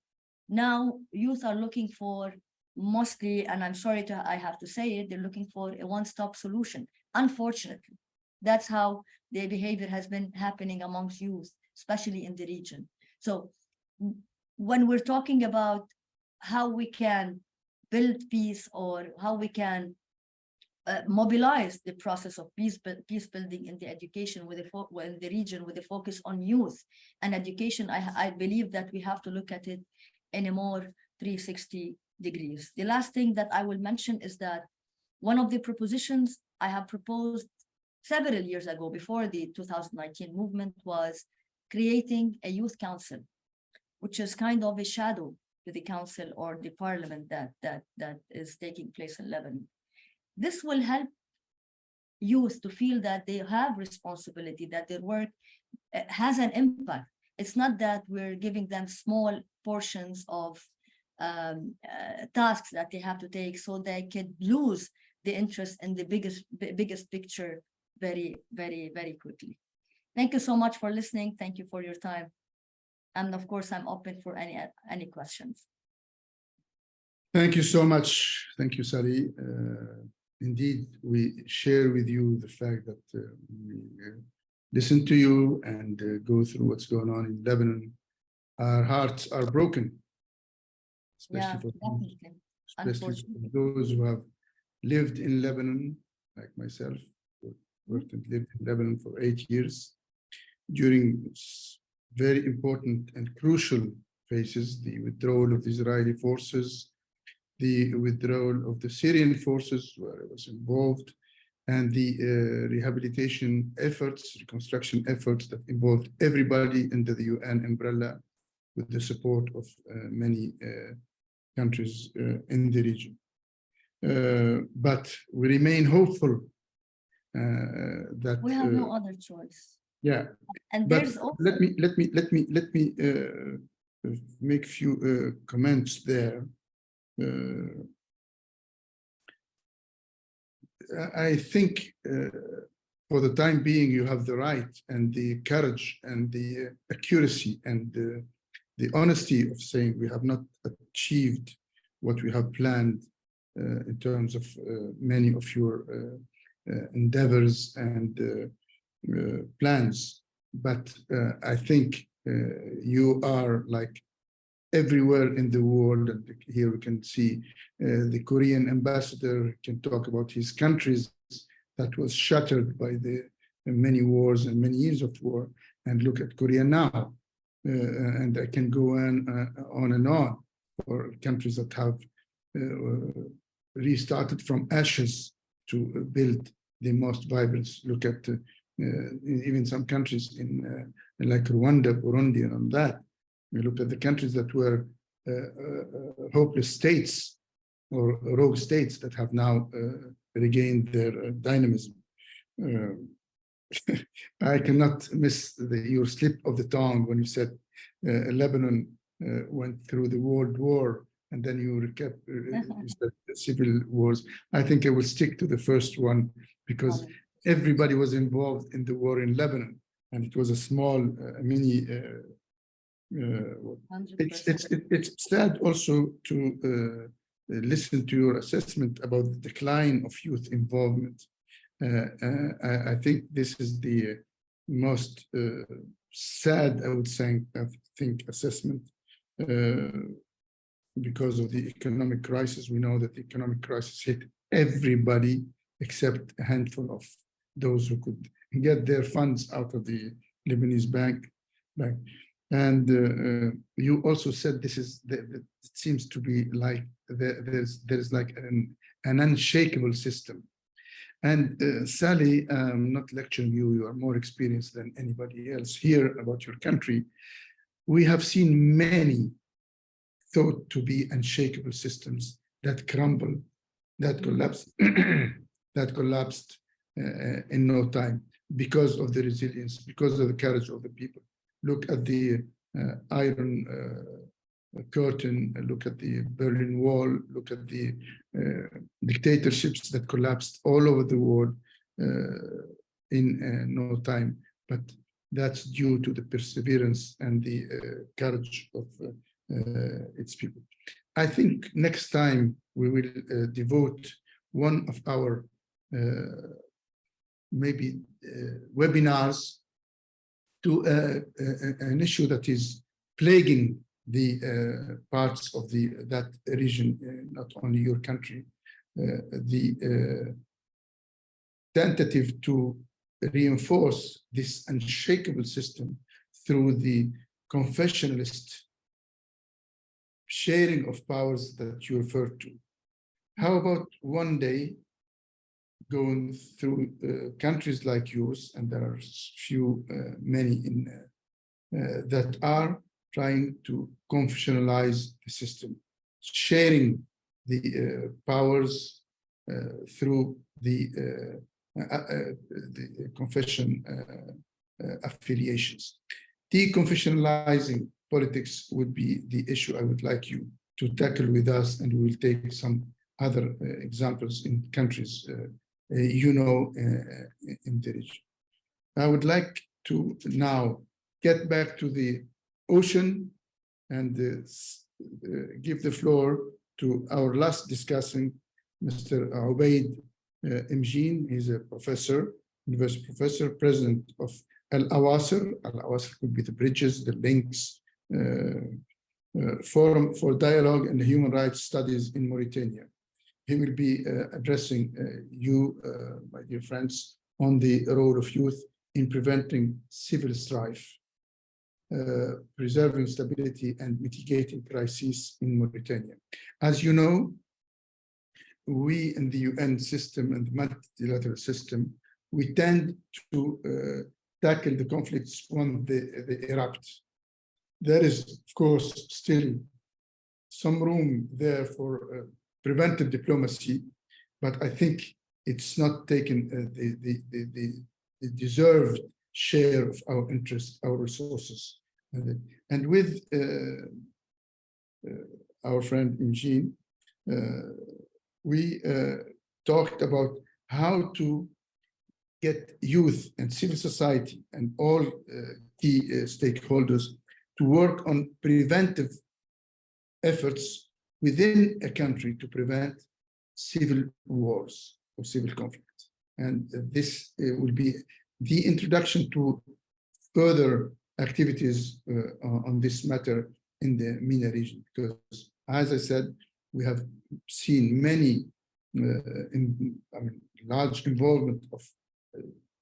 Now, youth are looking for mostly, and I'm sorry I have to say it, they're looking for a one-stop solution. Unfortunately, that's how the behavior has been happening amongst youth, especially in the region. So when we're talking about how we can build peace or how we can mobilize the process of peace building in the education in the region with a focus on youth and education, I believe that we have to look at it in a more 360 degrees. The last thing that I will mention is that one of the propositions I have proposed several years ago before the 2019 movement was creating a youth council, which is kind of a shadow to the council or the parliament that is taking place in Lebanon. This will help youth to feel that they have responsibility, that their work has an impact. It's not that we're giving them small portions of tasks that they have to take so they can lose the interest in the biggest picture very, very, very quickly. Thank you so much for listening. Thank you for your time. And of course, I'm open for any questions. Thank you so much. Thank you, Sally. Indeed, we share with you the fact that we listen to you and go through what's going on in Lebanon. Our hearts are broken, especially for those who have lived in Lebanon, like myself, worked and lived in Lebanon for 8 years. During very important and crucial phases, the withdrawal of the Israeli forces, the withdrawal of the Syrian forces where I was involved, and the rehabilitation efforts, reconstruction efforts that involved everybody under the UN umbrella with the support of many countries in the region. But we remain hopeful that we have no other choice. Yeah, and but there's also let me make a few comments there. I think for the time being, you have the right and the courage and the accuracy and the honesty of saying we have not achieved what we have planned in terms of many of your endeavors and plans. But I think you are like everywhere in the world. And here we can see the Korean ambassador can talk about his countries that was shattered by the many wars and many years of war, and look at Korea now. And I can go on and on for countries that have restarted from ashes to build the most vibrant. Look at even some countries in like Rwanda, Burundi, and on that. We look at the countries that were hopeless states or rogue states that have now regained their dynamism. I cannot miss your slip of the tongue when you said Lebanon went through the World War, and then you said civil wars. I think I will stick to the first one, because everybody was involved in the war in Lebanon, and it was a small mini. It's sad also to listen to your assessment about the decline of youth involvement. I think this is the most sad, I would say, assessment because of the economic crisis. We know that the economic crisis hit everybody except a handful of those who could get their funds out of the Lebanese bank. And you also said this is it seems to be like there's like an unshakable system. And Sally, I'm not lecturing you, you are more experienced than anybody else here about your country. We have seen many thought to be unshakable systems that crumble, that collapsed, in no time because of the resilience, because of the courage of the people. Look at the Iron Curtain, look at the Berlin Wall, look at the dictatorships that collapsed all over the world in no time. But that's due to the perseverance and the courage of its people. I think next time we will devote one of our maybe webinars to an issue that is plaguing the parts of that region, not only your country, the tentative to reinforce this unshakable system through the confessionalist sharing of powers that you referred to. How about one day going through countries like yours, and there are many in that are trying to confessionalize the system, sharing the powers through the confession affiliations. Deconfessionalizing politics would be the issue I would like you to tackle with us, and we will take some other examples in countries in the region. I would like to now get back to the ocean and give the floor to our last discussant, Mr. Ubaid Imjeen. He's a professor, university professor, president of Al-Awasir. Al-Awasir could be the bridges, the links, Forum for Dialogue and Human Rights Studies in Mauritania. He will be addressing you, my dear friends, on the role of youth in preventing civil strife, preserving stability and mitigating crises in Mauritania. As you know, we in the UN system and the multilateral system, we tend to tackle the conflicts when they erupt. There is, of course, still some room there for preventive diplomacy, but I think it's not taken the deserved share of our interest, our resources. And with our friend Imjeen, we talked about how to get youth and civil society and all key stakeholders to work on preventive efforts within a country to prevent civil wars or civil conflicts. And this will be the introduction to further activities on this matter in the MENA region. Because, as I said, we have seen many large involvement of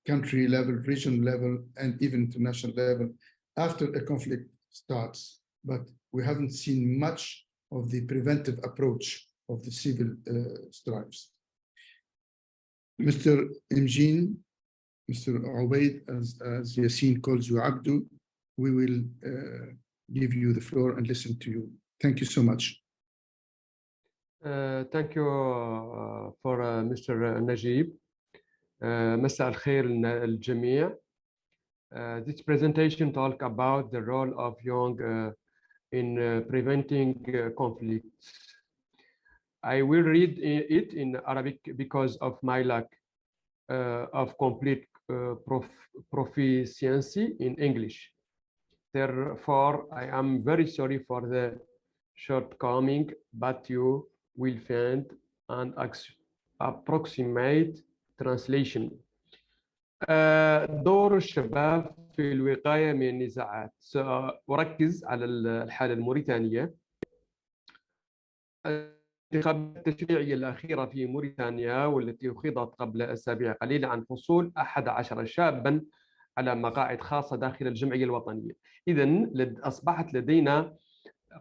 country level, regional level, and even international level after a conflict starts. But we haven't seen much of the preventive approach of the civil strifes. Mr. Imjin, Mr. Ubaid, as Yassine calls you Abdu, we will give you the floor and listen to you. Thank you so much. Thank you for Mr. Nejib. مساء الخير للجميع. This presentation talk about the role of young in preventing conflicts. I will read it in Arabic because of my lack of complete proficiency in English. Therefore, I am very sorry for the shortcoming, but you will find an approximate translation. دور الشباب في الوقاية من النزاعات. سأركز على الحالة الموريتانية. الانتخابات التشريعية الأخيرة في موريتانيا والتي خضت قبل أسابيع قليلة عن حصول 11 شابا على مقاعد خاصة داخل الجمعية الوطنية. إذن أصبحت لدينا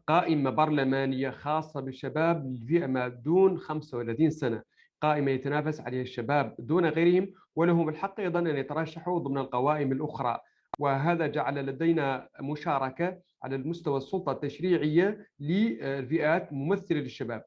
قائمة برلمانية خاصة بالشباب للفئة ما دون 35 سنة، قائمة يتنافس عليها الشباب دون غيرهم، ولهم الحق أيضا أن يترشحوا ضمن القوائم الأخرى. وهذا جعل لدينا مشاركة على المستوى السلطة التشريعية للفئات ممثلة للشباب.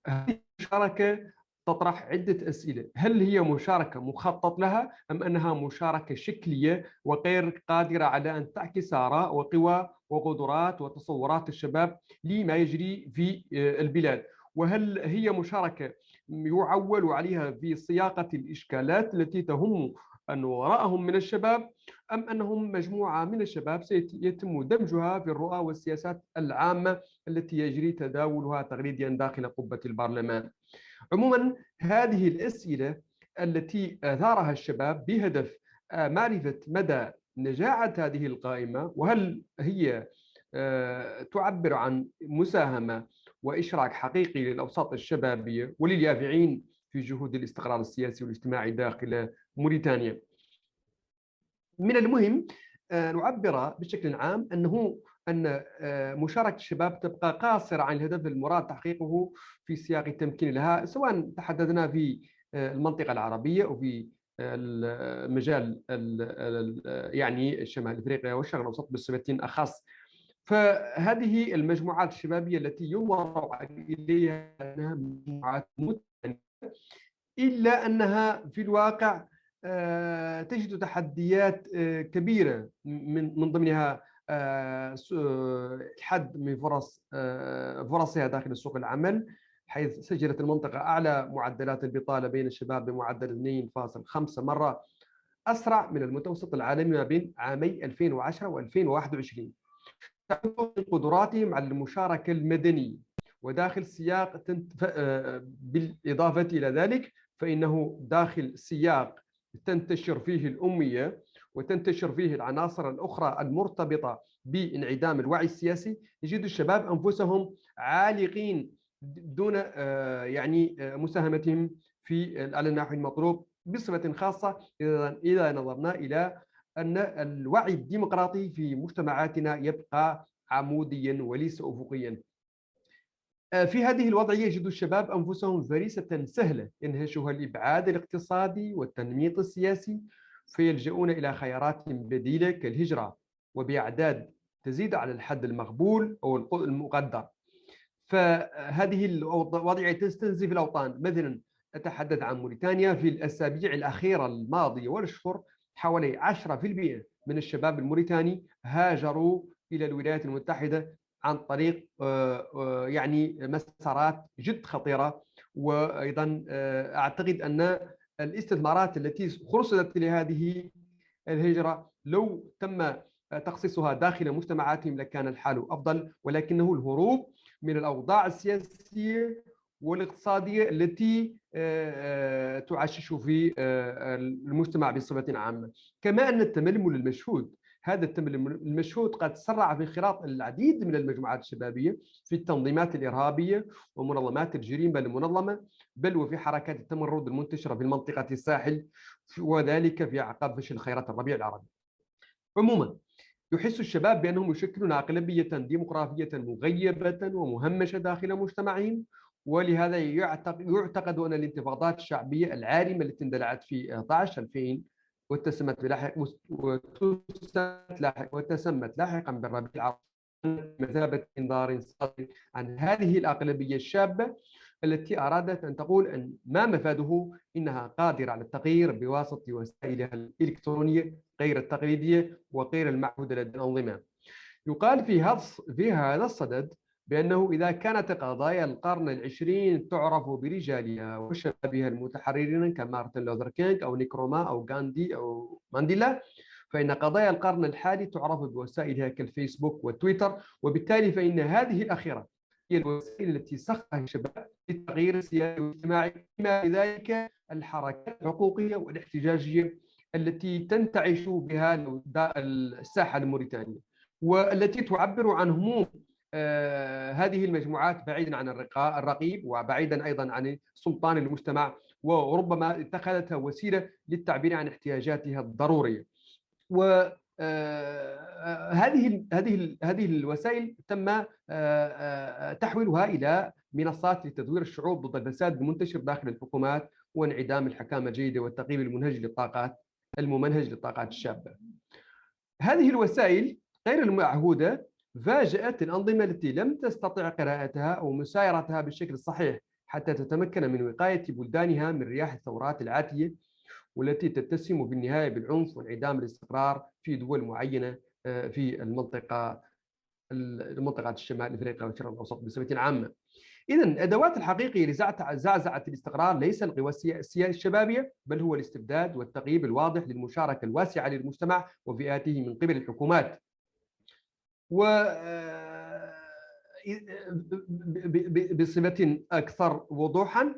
هذه المشاركة تطرح عدة أسئلة: هل هي مشاركة مخطط لها أم أنها مشاركة شكلية وغير قادرة على أن تعكس آراء وقوى وقدرات وتصورات الشباب لما يجري في البلاد؟ وهل هي مشاركة يعول عليها في صياغة الإشكالات التي تهم أن وراءهم من الشباب، أم أنهم مجموعة من الشباب سيتم دمجها في الرؤى والسياسات العامة التي يجري تداولها تغريديا داخل قبة البرلمان؟ عموما هذه الأسئلة التي أثارها الشباب بهدف معرفة مدى نجاعة هذه القائمة، وهل هي تعبر عن مساهمة وإشراك حقيقي للأوساط الشبابية ولليافعين في جهود الاستقرار السياسي والاجتماعي داخل موريتانيا. من المهم نعبر بشكل عام أن مشاركة الشباب تبقى قاصرة عن الهدف المراد تحقيقه في سياق التمكين لها، سواء تحدثنا في المنطقة العربية أو في مجال يعني شمال أفريقيا والشرق الأوسط بصفة أخص. فهذه المجموعات الشبابية التي ينظر إليها أنها مجموعات متنوعة، إلا أنها في الواقع تجد تحديات كبيرة من ضمنها الحد من فرصها داخل سوق العمل، حيث سجلت المنطقة أعلى معدلات البطالة بين الشباب بمعدل 2.5 مرة أسرع من المتوسط العالمي ما بين عامي 2010 و2021. قدراتهم على المشاركة المدنية وداخل سياق بالإضافة إلى ذلك فإنه داخل سياق تنتشر فيه الأمية وتنتشر فيه العناصر الأخرى المرتبطة بانعدام الوعي السياسي، يجد الشباب أنفسهم عالقين دون يعني مساهمتهم على النحو المطلوب، بصفة خاصة إذا نظرنا إلى أن الوعي الديمقراطي في مجتمعاتنا يبقى عموديا وليس أفقيا. في هذه الوضعية يجد الشباب أنفسهم فريسة سهلة ينهشها الإبعاد الاقتصادي والتنميط السياسي، فيلجؤون إلى خيارات بديلة كالهجرة وبأعداد تزيد على الحد المقبول أو المقدر. فهذه الوضعية تستنزف الأوطان. مثلا أتحدث عن موريتانيا، في الأسابيع الأخيرة الماضية والأشهر حوالي 10% من الشباب الموريتاني هاجروا إلى الولايات المتحدة عن طريق يعني مسارات جد خطيرة. وأيضا أعتقد أن الاستثمارات التي خرصت لهذه الهجرة لو تم تخصيصها داخل مجتمعاتهم لكان الحال أفضل، ولكنه الهروب من الأوضاع السياسية والاقتصادية التي تعشش في المجتمع بصفة عامة. كما أن التململ المشهود هذا التملي المشهود قد سرع في انخراط العديد من المجموعات الشبابية في التنظيمات الإرهابية ومنظمات الجريمة المنظمة، بل وفي حركات التمرد المنتشرة في منطقة الساحل، وذلك في أعقاب فشل خيرات الربيع العربي. عموما يحس الشباب بأنهم يشكلون أغلبية ديمقراطية مغيبة ومهمشة داخل مجتمعهم، ولهذا يعتقد أن الانتفاضات الشعبية العارمة التي اندلعت في 11/2000 وتسمت لاحقا بالربيع العربي بمثابة إنذار صادق عن هذه الأغلبية الشابة التي أرادت أن تقول أن ما مفاده إنها قادرة على التغيير بواسطة وسائلها الإلكترونية غير التقليدية وغير المعهودة لدى الأنظمة. يقال في هذا الصدد بأنه إذا كانت قضايا القرن العشرين تعرف برجالها وشبابها المتحررين كمارتن لوثر كينغ أو نيكروما أو غاندي أو مانديلا، فإن قضايا القرن الحالي تعرف بوسائلها كالفيسبوك وتويتر، وبالتالي فإن هذه الأخيرة هي الوسائل التي سخها الشباب للتغيير السياسي والاجتماعي، بما في ذلك الحركات الحقوقية والاحتجاجية التي تنتعش بها الساحة الموريتانية، والتي تعبر عن هموم هذه المجموعات بعيدا عن الرقيب وبعيدا أيضا عن سلطان المجتمع، وربما اتخذتها وسيلة للتعبير عن احتياجاتها الضرورية. وهذه هذه الوسائل تم تحويلها إلى منصات لتدوير الشعوب ضد الفساد المنتشر داخل الحكومات وانعدام الحكامة الجيدة والتقييم الممنهج للطاقات الشابة. هذه الوسائل غير المعهودة فاجأت الأنظمة التي لم تستطع قراءتها أو مسايرتها بالشكل الصحيح حتى تتمكن من وقاية بلدانها من رياح الثورات العاتية، والتي تتسم في النهاية بالعنف وانعدام الاستقرار في دول معينة في المنطقة الشمال الإفريقية والشرق الأوسط بصفة عامة. إذن الأدوات الحقيقية لزعزعة الاستقرار ليس القوى السياسية الشبابية، بل هو الاستبداد والتغييب الواضح للمشاركة الواسعة للمجتمع وفئاته من قبل الحكومات. بصفة أكثر وضوحا،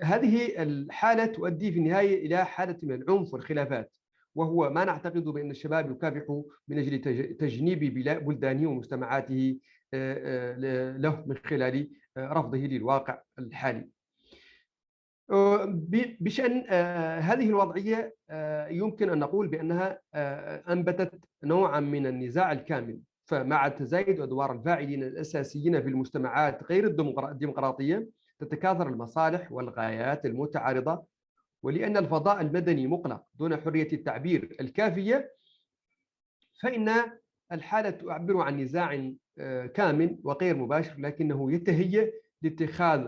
هذه الحالة تؤدي في النهاية إلى حالة من العنف والخلافات، وهو ما نعتقد بأن الشباب يكافحوا من أجل تجنيب بلدانه ومجتمعاته له من خلال رفضه للواقع الحالي. بشأن هذه الوضعية يمكن أن نقول بأنها أنبتت نوعا من النزاع الكامل، فمع تزايد أدوار الفاعلين الأساسيين في المجتمعات غير الديمقراطية تتكاثر المصالح والغايات المتعارضة، ولأن الفضاء المدني مغلق دون حرية التعبير الكافية، فإن الحالة تعبر عن نزاع كامل وغير مباشر، لكنه يتهيأ لاتخاذ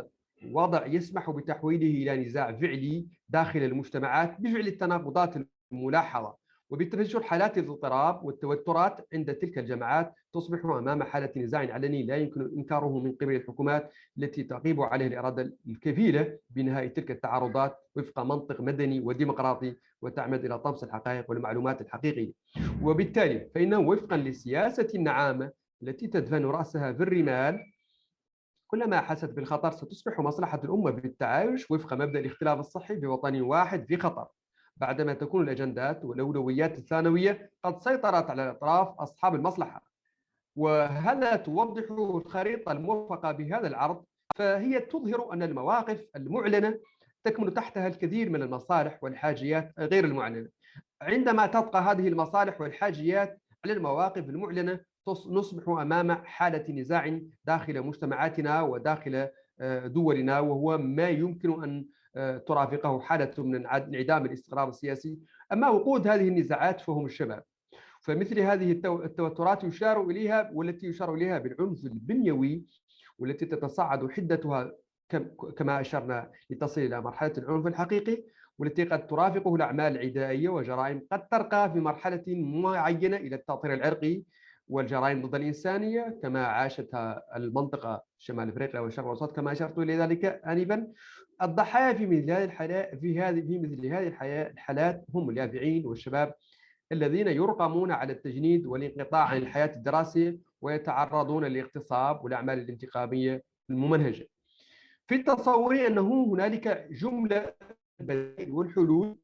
وضع يسمح بتحويله إلى نزاع فعلي داخل المجتمعات بفعل التناقضات الملاحظة، وبتفجر حالات الاضطراب والتوترات عند تلك الجماعات تصبح أمام حالة نزاع علني لا يمكن إنكاره من قبل الحكومات التي تغيب عليه الإرادة الكفيلة بنهاية تلك التعارضات وفق منطق مدني وديمقراطي وتعمد إلى طمس الحقائق والمعلومات الحقيقية. وبالتالي فإنه وفقا لسياسة النعامة التي تدفن رأسها في الرمال، كلما حست بالخطر ستصبح مصلحة الأمة بالتعايش وفق مبدأ الاختلاف الصحي بوطن واحد في خطر، بعدما تكون الأجندات والأولويات الثانوية قد سيطرت على الأطراف أصحاب المصلحة. وهذا توضح الخريطة الموفقة بهذا العرض، فهي تظهر أن المواقف المعلنة تكمن تحتها الكثير من المصالح والحاجيات غير المعلنة. عندما تبقى هذه المصالح والحاجيات على المواقف المعلنة نصبح أمام حالة نزاع داخل مجتمعاتنا وداخل دولنا، وهو ما يمكن أن ترافقه حالة من انعدام الاستقرار السياسي. أما وقود هذه النزاعات فهم الشباب، فمثل هذه التوترات يشار إليها والتي يشار إليها بالعنف البنيوي، والتي تتصاعد حدتها كما أشرنا لتصل إلى مرحلة العنف الحقيقي، والتي قد ترافقه الأعمال العدائية وجرائم قد ترقى في مرحلة معينة إلى التأطير العرقي والجرائم ضد الإنسانية كما عاشتها المنطقة شمال أفريقيا والشرق الأوسط كما أشرت إلى ذلك آنفا. الضحايا في مثل هذه الحالات هم اليافعين والشباب الذين يرقمون على التجنيد والانقطاع عن الحياة الدراسية ويتعرضون للاغتصاب والأعمال الانتقامية الممنهجة. في تصوري أنه هنالك جملة البدائل والحلول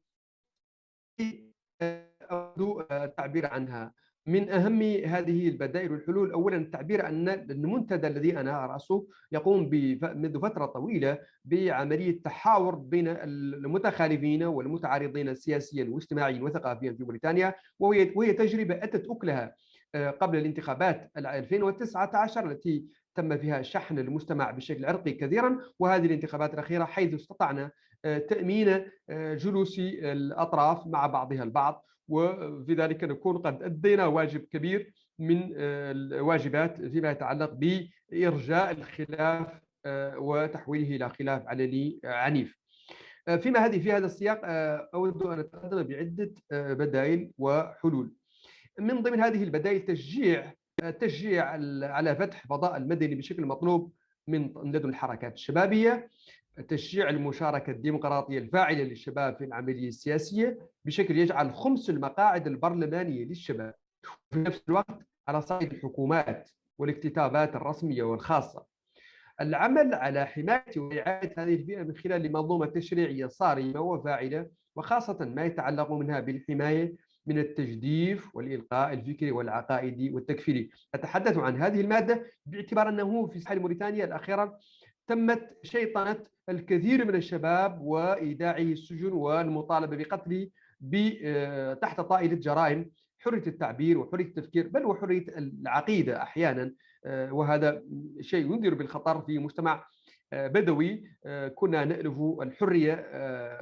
أود التعبير عنها. من أهم هذه البدائل والحلول أولا التعبير عن المنتدى الذي أنا أرأسه يقوم منذ فترة طويلة بعملية تحاور بين المتخالفين والمتعارضين سياسيا واجتماعيا وثقافيا في موريتانيا، وهي تجربة أتت أكلها قبل الانتخابات 2019 التي تم فيها شحن المجتمع بشكل عرقي كثيرا، وهذه الانتخابات الأخيرة حيث استطعنا تأمين جلوس الأطراف مع بعضها البعض، وفي ذلك نكون قد أدينا واجب كبير من الواجبات فيما يتعلق بإرجاء الخلاف وتحويله إلى خلاف علني عنيف. في هذا السياق أود أن أتقدم بعدة بدائل وحلول. من ضمن هذه البدائل تشجيع على فتح فضاء المدني بشكل مطلوب من لدن الحركات الشبابية، تشجيع المشاركة الديمقراطية الفاعلة للشباب في العملية السياسية بشكل يجعل خمس المقاعد البرلمانية للشباب، في نفس الوقت على صعيد الحكومات والاكتتابات الرسمية والخاصة. العمل على حماية ورعاية هذه الفئة من خلال منظومة تشريعية صارمة وفاعلة، وخاصة ما يتعلق منها بالحماية من التجديف والإلقاء الفكري والعقائدي والتكفيري. أتحدث عن هذه المادة باعتبار أنه في ساحل موريتانيا الأخيرة تمت شيطنة الكثير من الشباب وإيداعه السجن والمطالبة بقتله تحت طائلة جرائم حرية التعبير وحرية التفكير بل وحرية العقيدة أحيانا، وهذا شيء ينذر بالخطر في مجتمع بدوي كنا نألف الحرية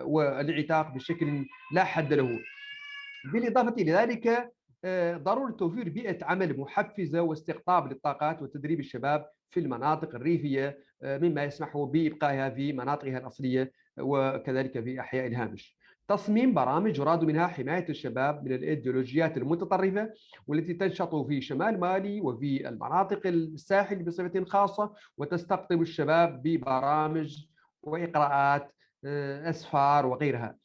والانعتاق بشكل لا حد له. بالإضافة إلى ذلك ضرورة توفير بيئة عمل محفزة واستقطاب للطاقات وتدريب الشباب في المناطق الريفية مما يسمح بإبقائها في مناطقها الأصلية وكذلك في أحياء الهامش. تصميم برامج يراد منها حماية الشباب من الإيديولوجيات المتطرفة والتي تنشط في شمال مالي وفي المناطق الساحل بصفة خاصة، وتستقطب الشباب ببرامج وإقراءات أسفار وغيرها.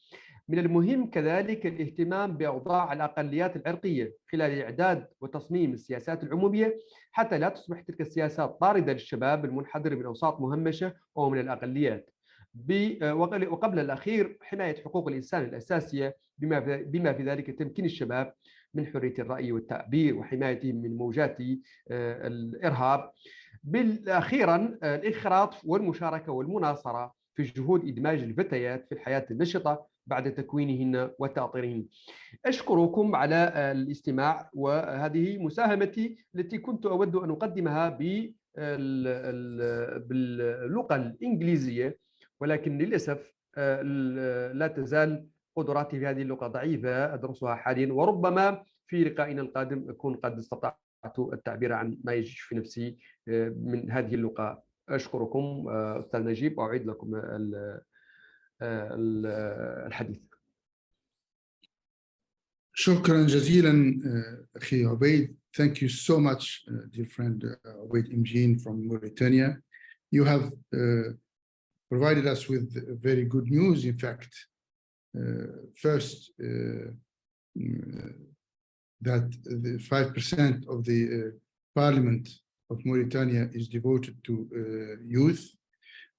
من المهم كذلك الاهتمام بأوضاع الأقليات العرقية خلال إعداد وتصميم السياسات العمومية حتى لا تصبح تلك السياسات طاردة للشباب المنحدر من أوساط مهمشة أو من الأقليات. وقبل الأخير حماية حقوق الإنسان الأساسية بما في ذلك تمكين الشباب من حرية الرأي والتعبير وحمايتهم من موجات الإرهاب. بالأخيرا الإنخراط والمشاركة والمناصرة في جهود إدماج الفتيات في الحياة النشطة بعد تكوينهن وتأطيرهن. أشكركم على الاستماع، وهذه مساهمتي التي كنت أود أن أقدمها باللغة الإنجليزية، ولكن للأسف لا تزال قدراتي في هذه اللغة ضعيفة أدرسها حاليا، وربما في لقائنا القادم أكون قد استطعت التعبير عن ما يجيش في نفسي من هذه اللغة. أشكركم أستاذ نجيب وأعيد لكم الحديث. شكرا جزيلا أخي عبيد. Thank you so much, dear friend Ubaid Imjeen from Mauritania. You have provided us with very good news. In fact, first, that the 5% of the parliament of Mauritania is devoted to youth.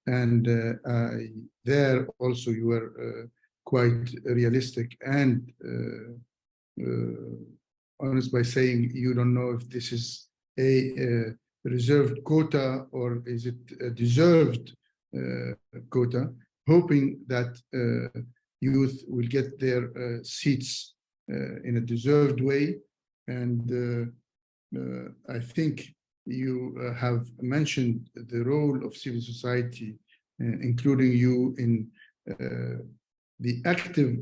And there also you were quite realistic and honest by saying you don't know if this is a reserved quota or is it a deserved quota, hoping that youth will get their seats in a deserved way. And I think you have mentioned the role of civil society, including you in the active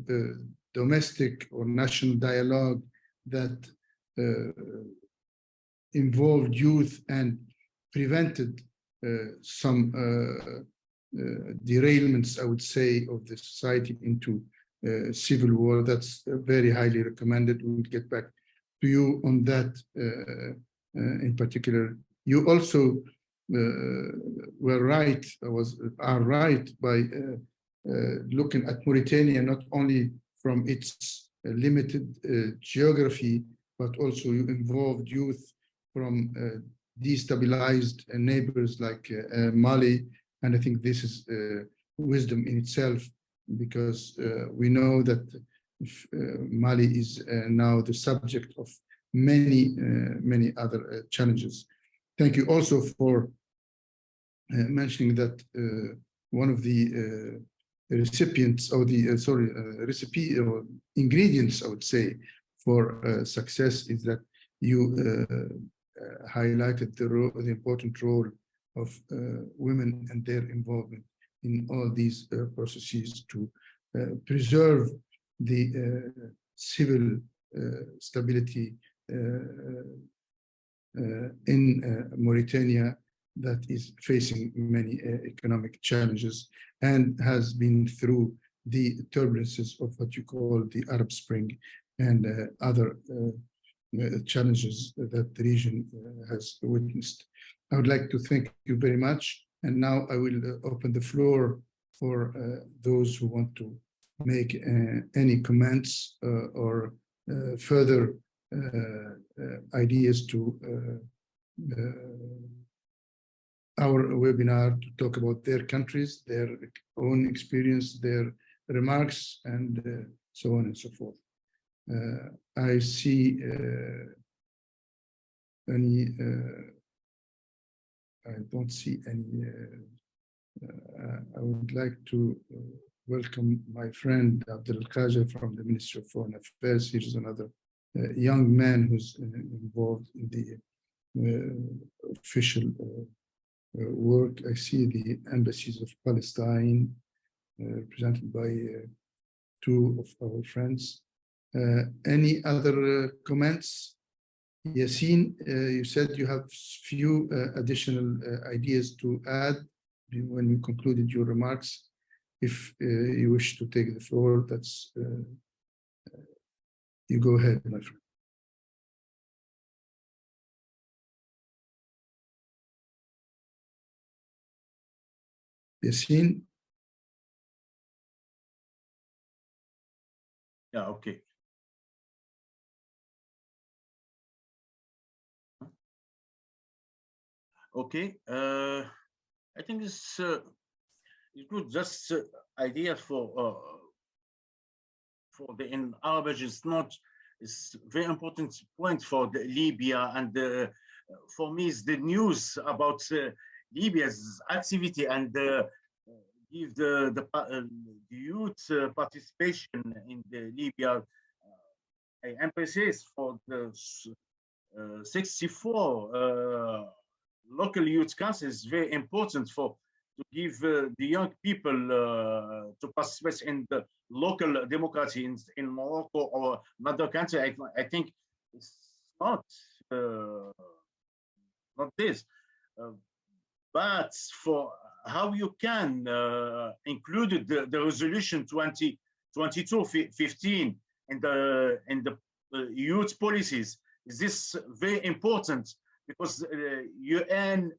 domestic or national dialogue that involved youth and prevented some derailments, I would say, of the society into civil war. That's very highly recommended. We'll get back to you on that in particular. You also are right by looking at Mauritania not only from its limited geography, but also you involved youth from destabilized neighbors like Mali. And I think this is wisdom in itself, because we know that Mali is now the subject of many other challenges. Thank you also for mentioning that one of the recipients or the recipe or ingredients, I would say, for success is that you highlighted the important role of women and their involvement in all these processes to preserve the civil stability in Mauritania that is facing many economic challenges and has been through the turbulences of what you call the Arab Spring and other challenges that the region has witnessed. I would like to thank you very much. And now I will open the floor for those who want to make any comments or further ideas to our webinar to talk about their countries, their own experience, their remarks, and so on and so forth. I see I don't see any. I would like to welcome my friend Abdel Khaja from the Ministry of Foreign Affairs. He is another young man who's involved in the official work. I see the embassies of Palestine represented by two of our friends. Any other comments? Yassine, you said you have few additional ideas to add when you concluded your remarks. If you wish to take the floor, that's you go ahead, my friend. Yassine? Yeah, okay. Okay, I think it's good. Just idea for the in Arabic is not. It's very important point for the Libya, and for me is the news about Libya's activity and give the youth participation in the Libya. I emphasize for the 64 local youth council is very important for to give the young people to participate in the local democracy in Morocco or another country. I think it's not this, but for how you can include the resolution 2022-15 in the youth policies. Is this very important? Because UN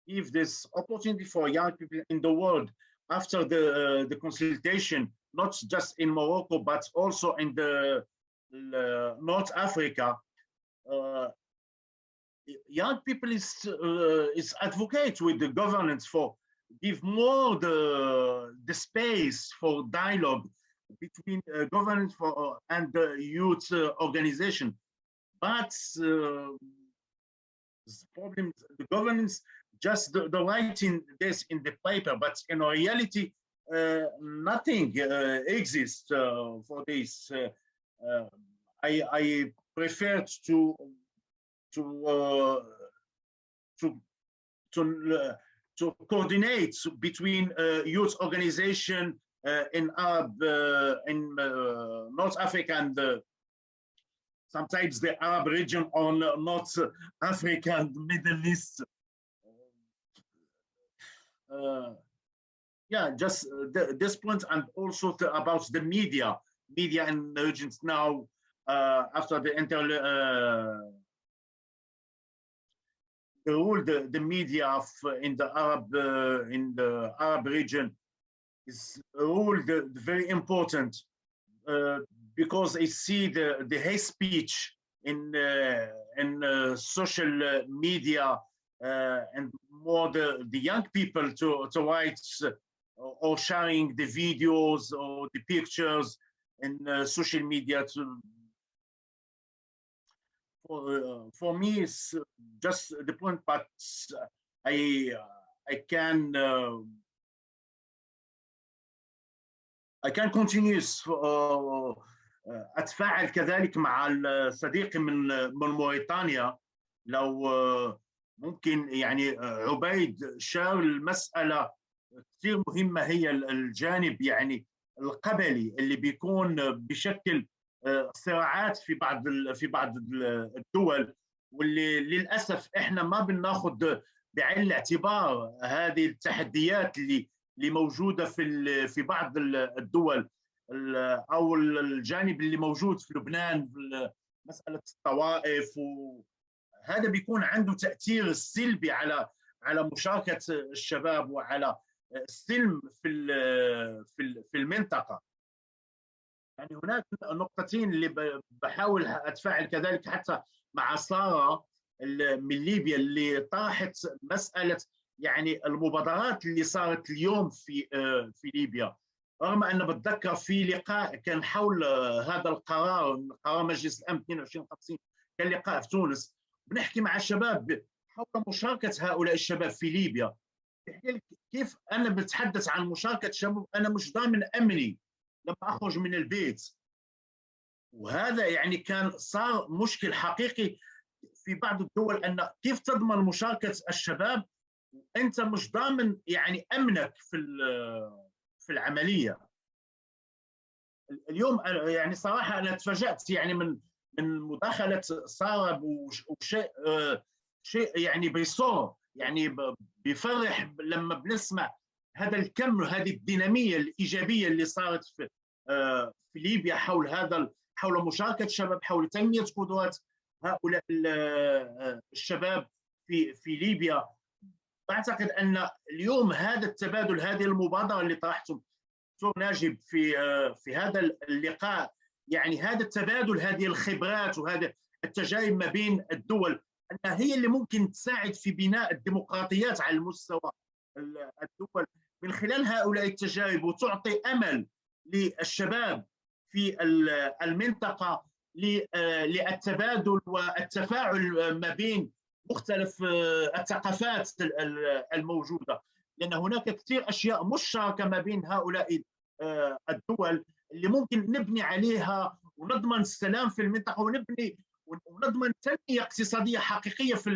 give this opportunity for young people in the world after the consultation, not just in Morocco, but also in the North Africa. Young people is advocate with the governance for give more the space for dialogue between governance and the youth organization. But the problem, the governance, just the writing this in the paper, but in reality, nothing exists for this. I prefer to coordinate between youth organization in North Africa and sometimes the Arab region on North Africa and Middle East. Yeah, just this point, and also about the media in the regions now after the role the media in the Arab region is ruled very important because I see the hate speech in social media and more the young people to write or sharing the videos or the pictures in social media. For me, it's just the point, but I can continue. أتفاعل كذلك مع صديقي من موريتانيا. لو ممكن يعني عبيد شار المسألة كثير مهمة، هي الجانب يعني القبلي اللي بيكون بشكل صراعات في بعض الدول، واللي للأسف احنا ما بناخذ بعين الاعتبار هذه التحديات اللي موجودة في بعض الدول، او الجانب اللي موجود في لبنان في مسألة الطوائف، وهذا بيكون عنده تأثير سلبي على مشاركة الشباب وعلى السلم في المنطقة. يعني هناك نقطتين اللي بحاول أتفاعل كذلك حتى مع سارة من ليبيا، اللي طرحت مسألة يعني المبادرات اللي صارت اليوم في ليبيا. رغم أن بتذكر في لقاء كان حول هذا القرار، قرار مجلس الأمن 2250، كان لقاء في تونس بنحكي مع الشباب حول مشاركة هؤلاء الشباب في ليبيا. كيف أنا بتحدث عن مشاركة شباب أنا مش ضامن أمني لما أخرج من البيت، وهذا يعني كان صار مشكل حقيقي في بعض الدول، أن كيف تضمن مشاركة الشباب وأنت مش ضامن يعني أمنك في العملية. اليوم يعني صراحة أنا تفاجأت يعني من مداخلة سارة، شيء يعني بيصور، يعني بيفرح لما بنسمع هذا الكم وهذه الدينامية الإيجابية اللي صارت في ليبيا حول مشاركة الشباب، حول تنمية قدرات هؤلاء الشباب في ليبيا. أعتقد أن اليوم هذا التبادل، هذه المبادرة اللي طرحتم دكتور ناجب في هذا اللقاء، يعني هذا التبادل، هذه الخبرات وهذا التجارب ما بين الدول، أنها هي اللي ممكن تساعد في بناء الديمقراطيات على المستوى الدول من خلال هؤلاء التجارب، وتعطي أمل للشباب في المنطقة للتبادل والتفاعل ما بين مختلف الثقافات الموجودة، لأن هناك كثير أشياء مشتركة ما بين هؤلاء الدول اللي ممكن نبني عليها ونضمن السلام في المنطقة، ونضمن تنمية اقتصادية حقيقية في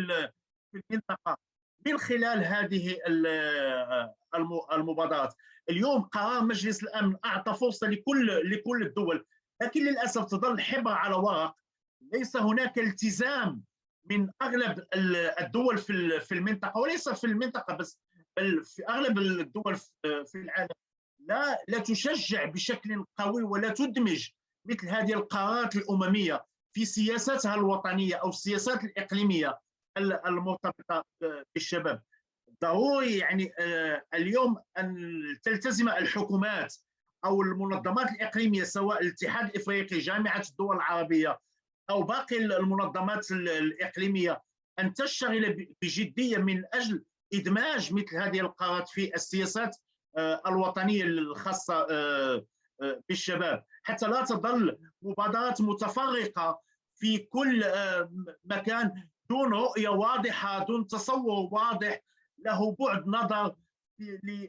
المنطقة من خلال هذه المبادرات. اليوم قرار مجلس الأمن أعطى فرصة لكل الدول، لكن للأسف تظل حبر على ورق. ليس هناك التزام من أغلب الدول في المنطقة، وليس في المنطقة بس، بل في أغلب الدول في العالم، لا تشجع بشكل قوي ولا تدمج مثل هذه القرارات الأممية في سياساتها الوطنية أو السياسات الإقليمية المرتبطة بالشباب. ضروري يعني اليوم أن تلتزم الحكومات أو المنظمات الإقليمية، سواء الاتحاد الإفريقي، جامعة الدول العربية، أو باقي المنظمات الإقليمية، أن تشتغل بجدية من أجل إدماج مثل هذه القرارات في السياسات الوطنية الخاصة بالشباب، حتى لا تظل مبادرات متفرقة في كل مكان دون رؤية واضحة، دون تصور واضح له بعد نظر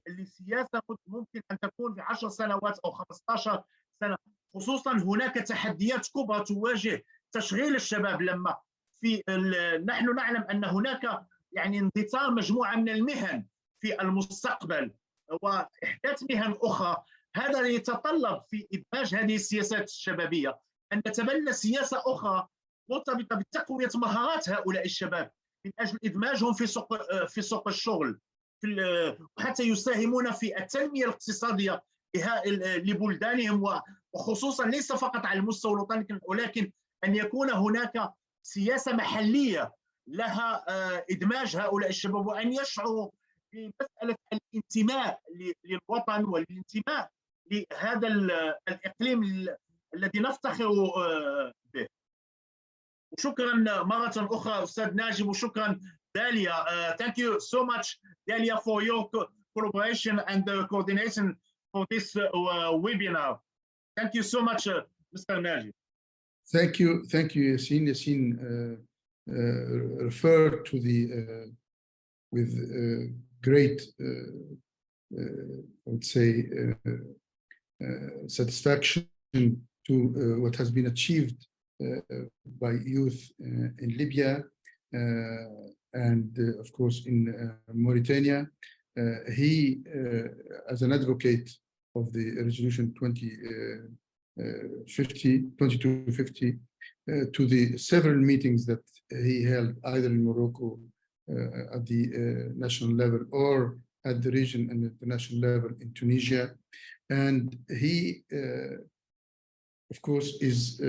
لسياسة ممكن أن تكون في 10 سنوات أو 15 سنة. خصوصا هناك تحديات كبرى تواجه تشغيل الشباب، لما نحن نعلم أن هناك يعني اندثار مجموعة من المهن في المستقبل وإحداث مهن أخرى. هذا يتطلب في إدماج هذه السياسات الشبابية أن نتبنى سياسة أخرى مرتبطة بتقوية مهارات هؤلاء الشباب من أجل إدماجهم في سوق الشغل، وحتى يساهمون في التنمية الاقتصادية لبلدانهم، وخصوصا ليس فقط على المستوى الوطني، ولكن أن يكون هناك سياسة محلية لها إدماج هؤلاء الشباب، وأن يشعروا بمسألة الانتماء للوطن والانتماء لهذا الإقليم الذي نفتخر به. وشكرا مرة أخرى أستاذ ناجب، وشكرا داليا. Thank you so much, Dalia, for your collaboration and coordination for this webinar. Thank you so much, Mr. Najib. Thank you, Yassine. Yassine referred to the with great, I would say, satisfaction to what has been achieved by youth in Libya and, of course, in Mauritania. He, as an advocate of the resolution 2250, to the several meetings that he held either in Morocco at the national level or at the region and international level in Tunisia. And he, of course, is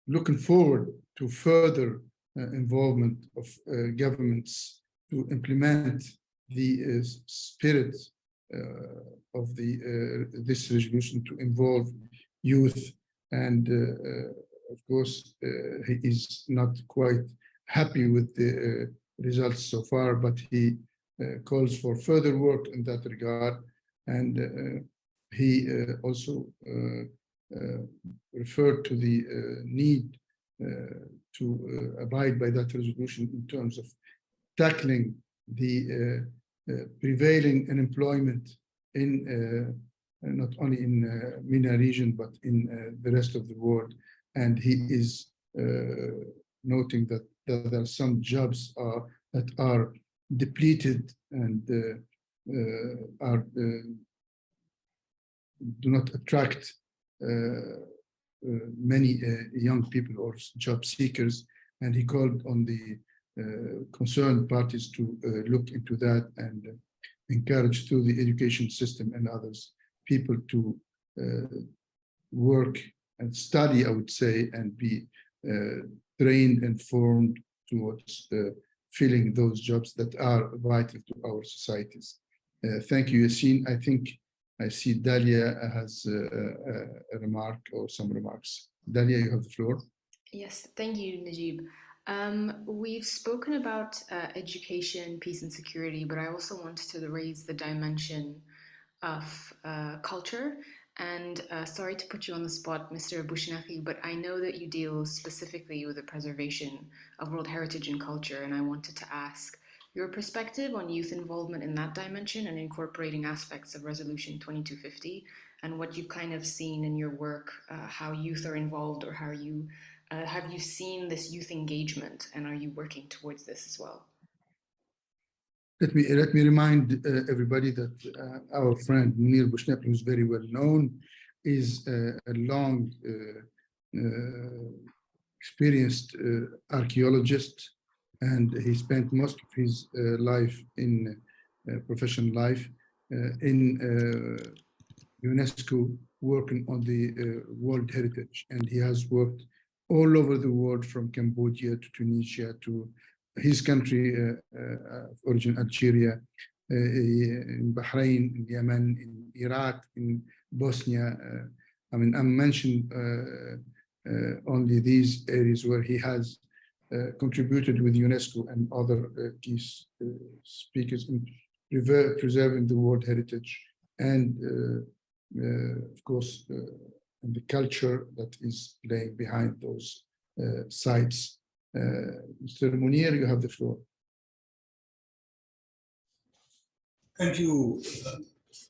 looking forward to further involvement of governments to implement the spirit of this resolution to involve youth. And of course, he is not quite happy with the results so far, but he calls for further work in that regard. And he also referred to the need to abide by that resolution in terms of tackling the prevailing unemployment in not only in MENA region, but in the rest of the world. And he is noting that there are some jobs that are depleted and do not attract many young people or job seekers. And he called on the concerned parties to look into that and encourage through the education system and others people to work and study, I would say, and be trained and formed towards filling those jobs that are vital to our societies. Thank you, Yassine. I think I see Dalia has a remark or some remarks. Dalia, you have the floor. Yes, thank you, Nejib. We've spoken about education, peace and security, but I also wanted to raise the dimension of culture. And sorry to put you on the spot, Mr. Bouchnaki, but I know that you deal specifically with the preservation of World Heritage and culture, and I wanted to ask your perspective on youth involvement in that dimension and incorporating aspects of Resolution 2250 and what you've kind of seen in your work, how youth are involved, or how you have you seen this youth engagement, and are you working towards this as well? Let me remind everybody that our friend Munir Bouchnaki, who's very well known, is a long experienced archaeologist, and he spent most of his life in professional life in UNESCO, working on the World Heritage, and he has worked all over the world, from Cambodia to Tunisia to his country of origin, Algeria, in Bahrain, in Yemen, in Iraq, in Bosnia. I mean, I'm mentioning only these areas where he has contributed with UNESCO and other key speakers in preserving the World Heritage and, of course, and the culture that is laying behind those sites. Mr. Munir, you have the floor. Thank you,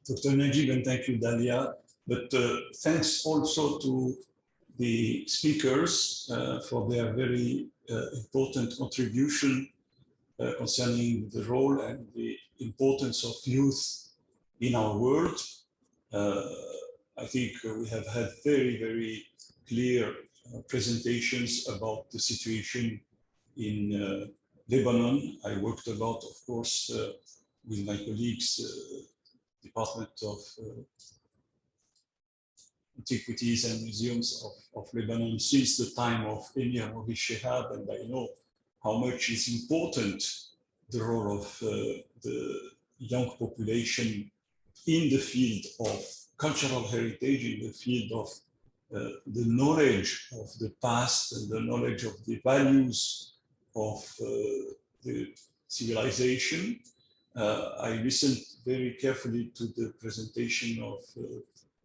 Dr. Nejib, and thank you, Dalia. But thanks also to the speakers for their very important contribution concerning the role and the importance of youth in our world. I think we have had very, very clear presentations about the situation in Lebanon. I worked a lot, of course, with my colleagues, Department of Antiquities and Museums of Lebanon since the time of Emir Maurice Shihab, and I know how much is important the role of the young population in the field of cultural heritage, in the field of the knowledge of the past and the knowledge of the values of the civilization. I listened very carefully to the presentation of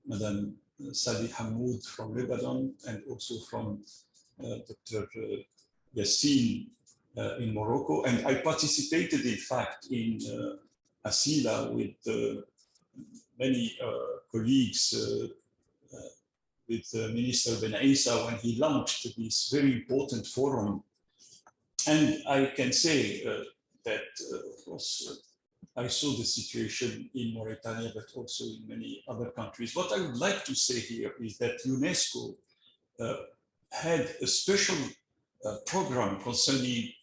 Madam Sadi Hamoud from Lebanon, and also from Dr. Yassine in Morocco. And I participated, in fact, in Asila with many colleagues, with Minister Ben Isa when he launched this very important forum. And I can say that, of course, I saw the situation in Mauritania, but also in many other countries. What I would like to say here is that UNESCO had a special program concerning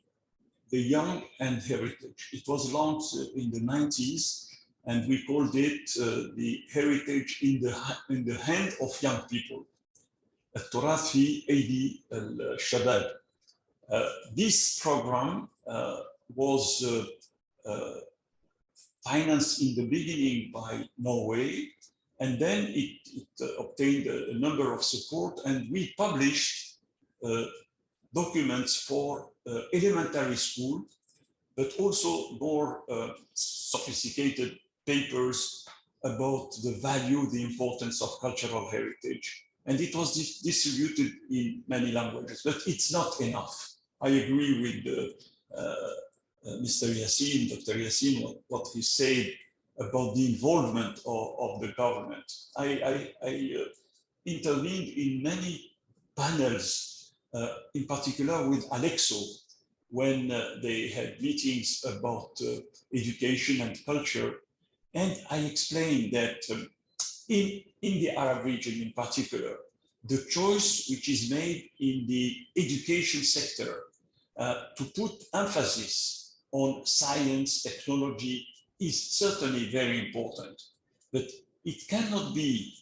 the young and heritage. It was launched in the 90s, and we called it the heritage in the hand of young people. التراث في أيدي الشباب. This program was financed in the beginning by Norway, and then it obtained a number of support, and we published documents for elementary school, but also more sophisticated papers about the value, the importance of cultural heritage. And it was distributed in many languages, but it's not enough. I agree with Mr. Yassine, Dr. Yassine, what he said about the involvement of the government. I intervened in many panels, in particular with Alexo, when they had meetings about education and culture. And I explained that in the Arab region in particular, the choice which is made in the education sector to put emphasis on science, technology is certainly very important, but it cannot be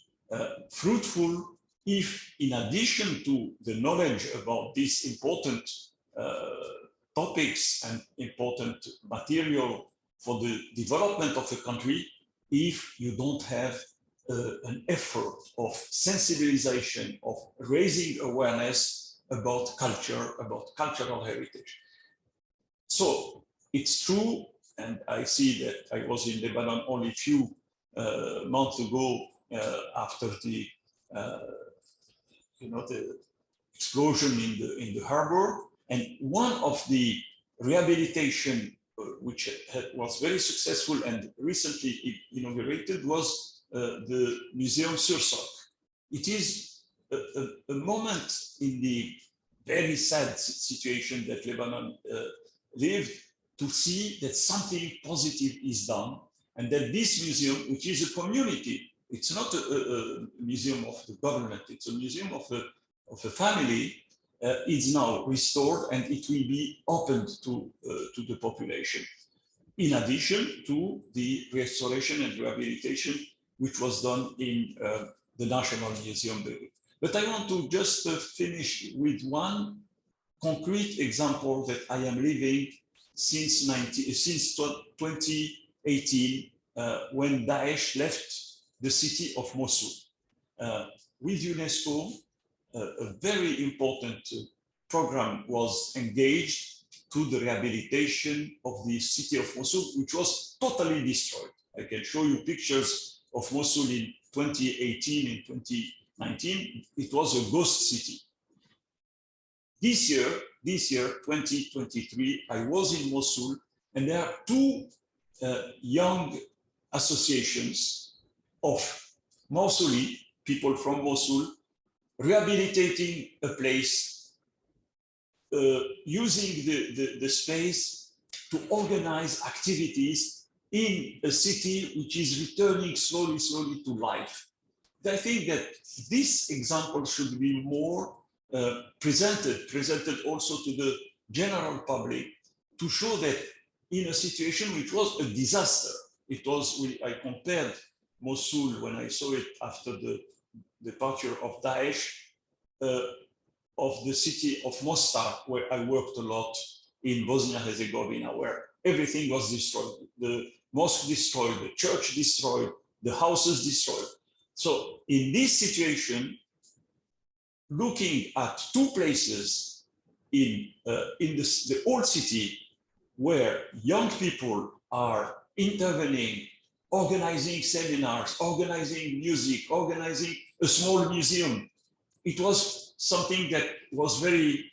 fruitful if, in addition to the knowledge about these important topics and important material for the development of a country, if you don't have an effort of sensibilization, of raising awareness about culture, about cultural heritage. So it's true, and I see that I was in Lebanon only a few months ago after the the explosion in the harbor, and one of the rehabilitation which was very successful and recently inaugurated was the Museum Sursock. It is a moment in the very sad situation that Lebanon lived, to see that something positive is done, and that this museum, which is a community, it's not a museum of the government, it's a museum of a family, is now restored, and it will be opened to the population, in addition to the restoration and rehabilitation which was done in the National Museum building. But I want to just finish with one concrete example that I am living since 2018, when Daesh left the city of Mosul. With UNESCO, a very important program was engaged to the rehabilitation of the city of Mosul, which was totally destroyed. I can show you pictures of Mosul in 2018 and 2019. It was a ghost city. This year, 2023, I was in Mosul, and there are two young associations of Mosuli, people from Mosul, rehabilitating a place, using the space to organize activities in a city which is returning slowly to life. I think that this example should be more presented also to the general public, to show that in a situation which was a disaster, it was, I compared Mosul when I saw it after the departure of Daesh, of the city of Mostar, where I worked a lot in Bosnia-Herzegovina, where everything was destroyed. The mosque destroyed, the church destroyed, the houses destroyed. So in this situation, looking at two places in the old city where young people are intervening organizing seminars, organizing music, organizing a small museum. It was something that was very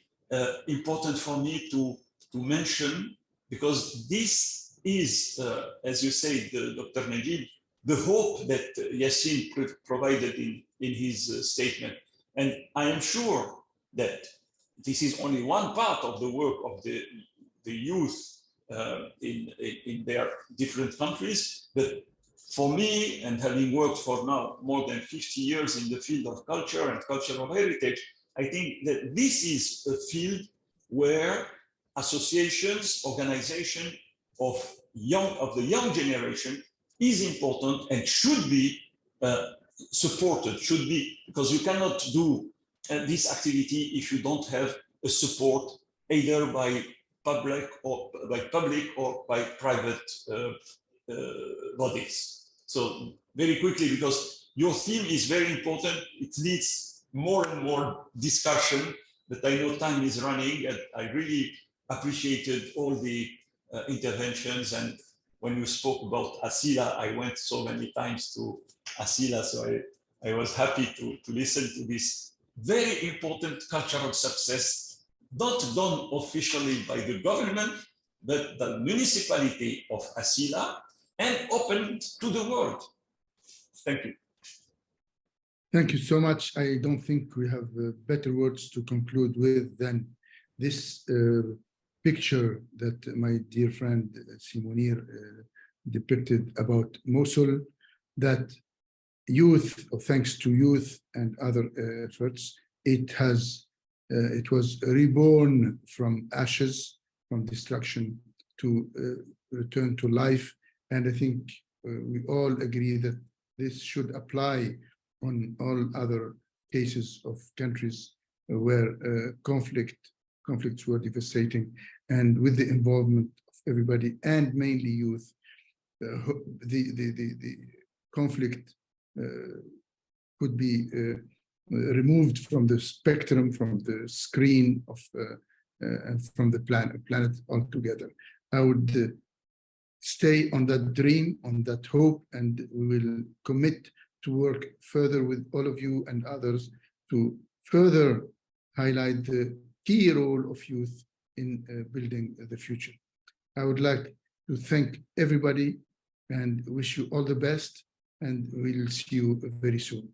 important for me to mention, because this is, as you said, Dr. Nejib, the hope that Yassin provided in his statement. And I am sure that this is only one part of the work of the youth in their different countries. But for me, and having worked for now more than 50 years in the field of culture and cultural heritage, I think that this is a field where associations, organization of the young generation is important and should be supported, because you cannot do this activity if you don't have a support either by public or by private bodies. So very quickly, because your theme is very important, it needs more and more discussion, but I know time is running, and I really appreciated all the interventions. And when you spoke about Asila, I went so many times to Asila, so I was happy to listen to this very important cultural success, not done officially by the government, but the municipality of Asila, and opened to the world. Thank you. Thank you so much. I don't think we have better words to conclude with than this picture that my dear friend Simonir depicted about Mosul, that youth, thanks to youth and other efforts, it was reborn from ashes, from destruction, to return to life. And I think we all agree that this should apply on all other cases of countries where conflicts were devastating, and with the involvement of everybody and mainly youth, the conflict could be removed from the spectrum, from the screen of and from the planet altogether. I would stay on that dream, on that hope, and we will commit to work further with all of you and others to further highlight the key role of youth in building the future. I would like to thank everybody and wish you all the best, and we'll see you very soon.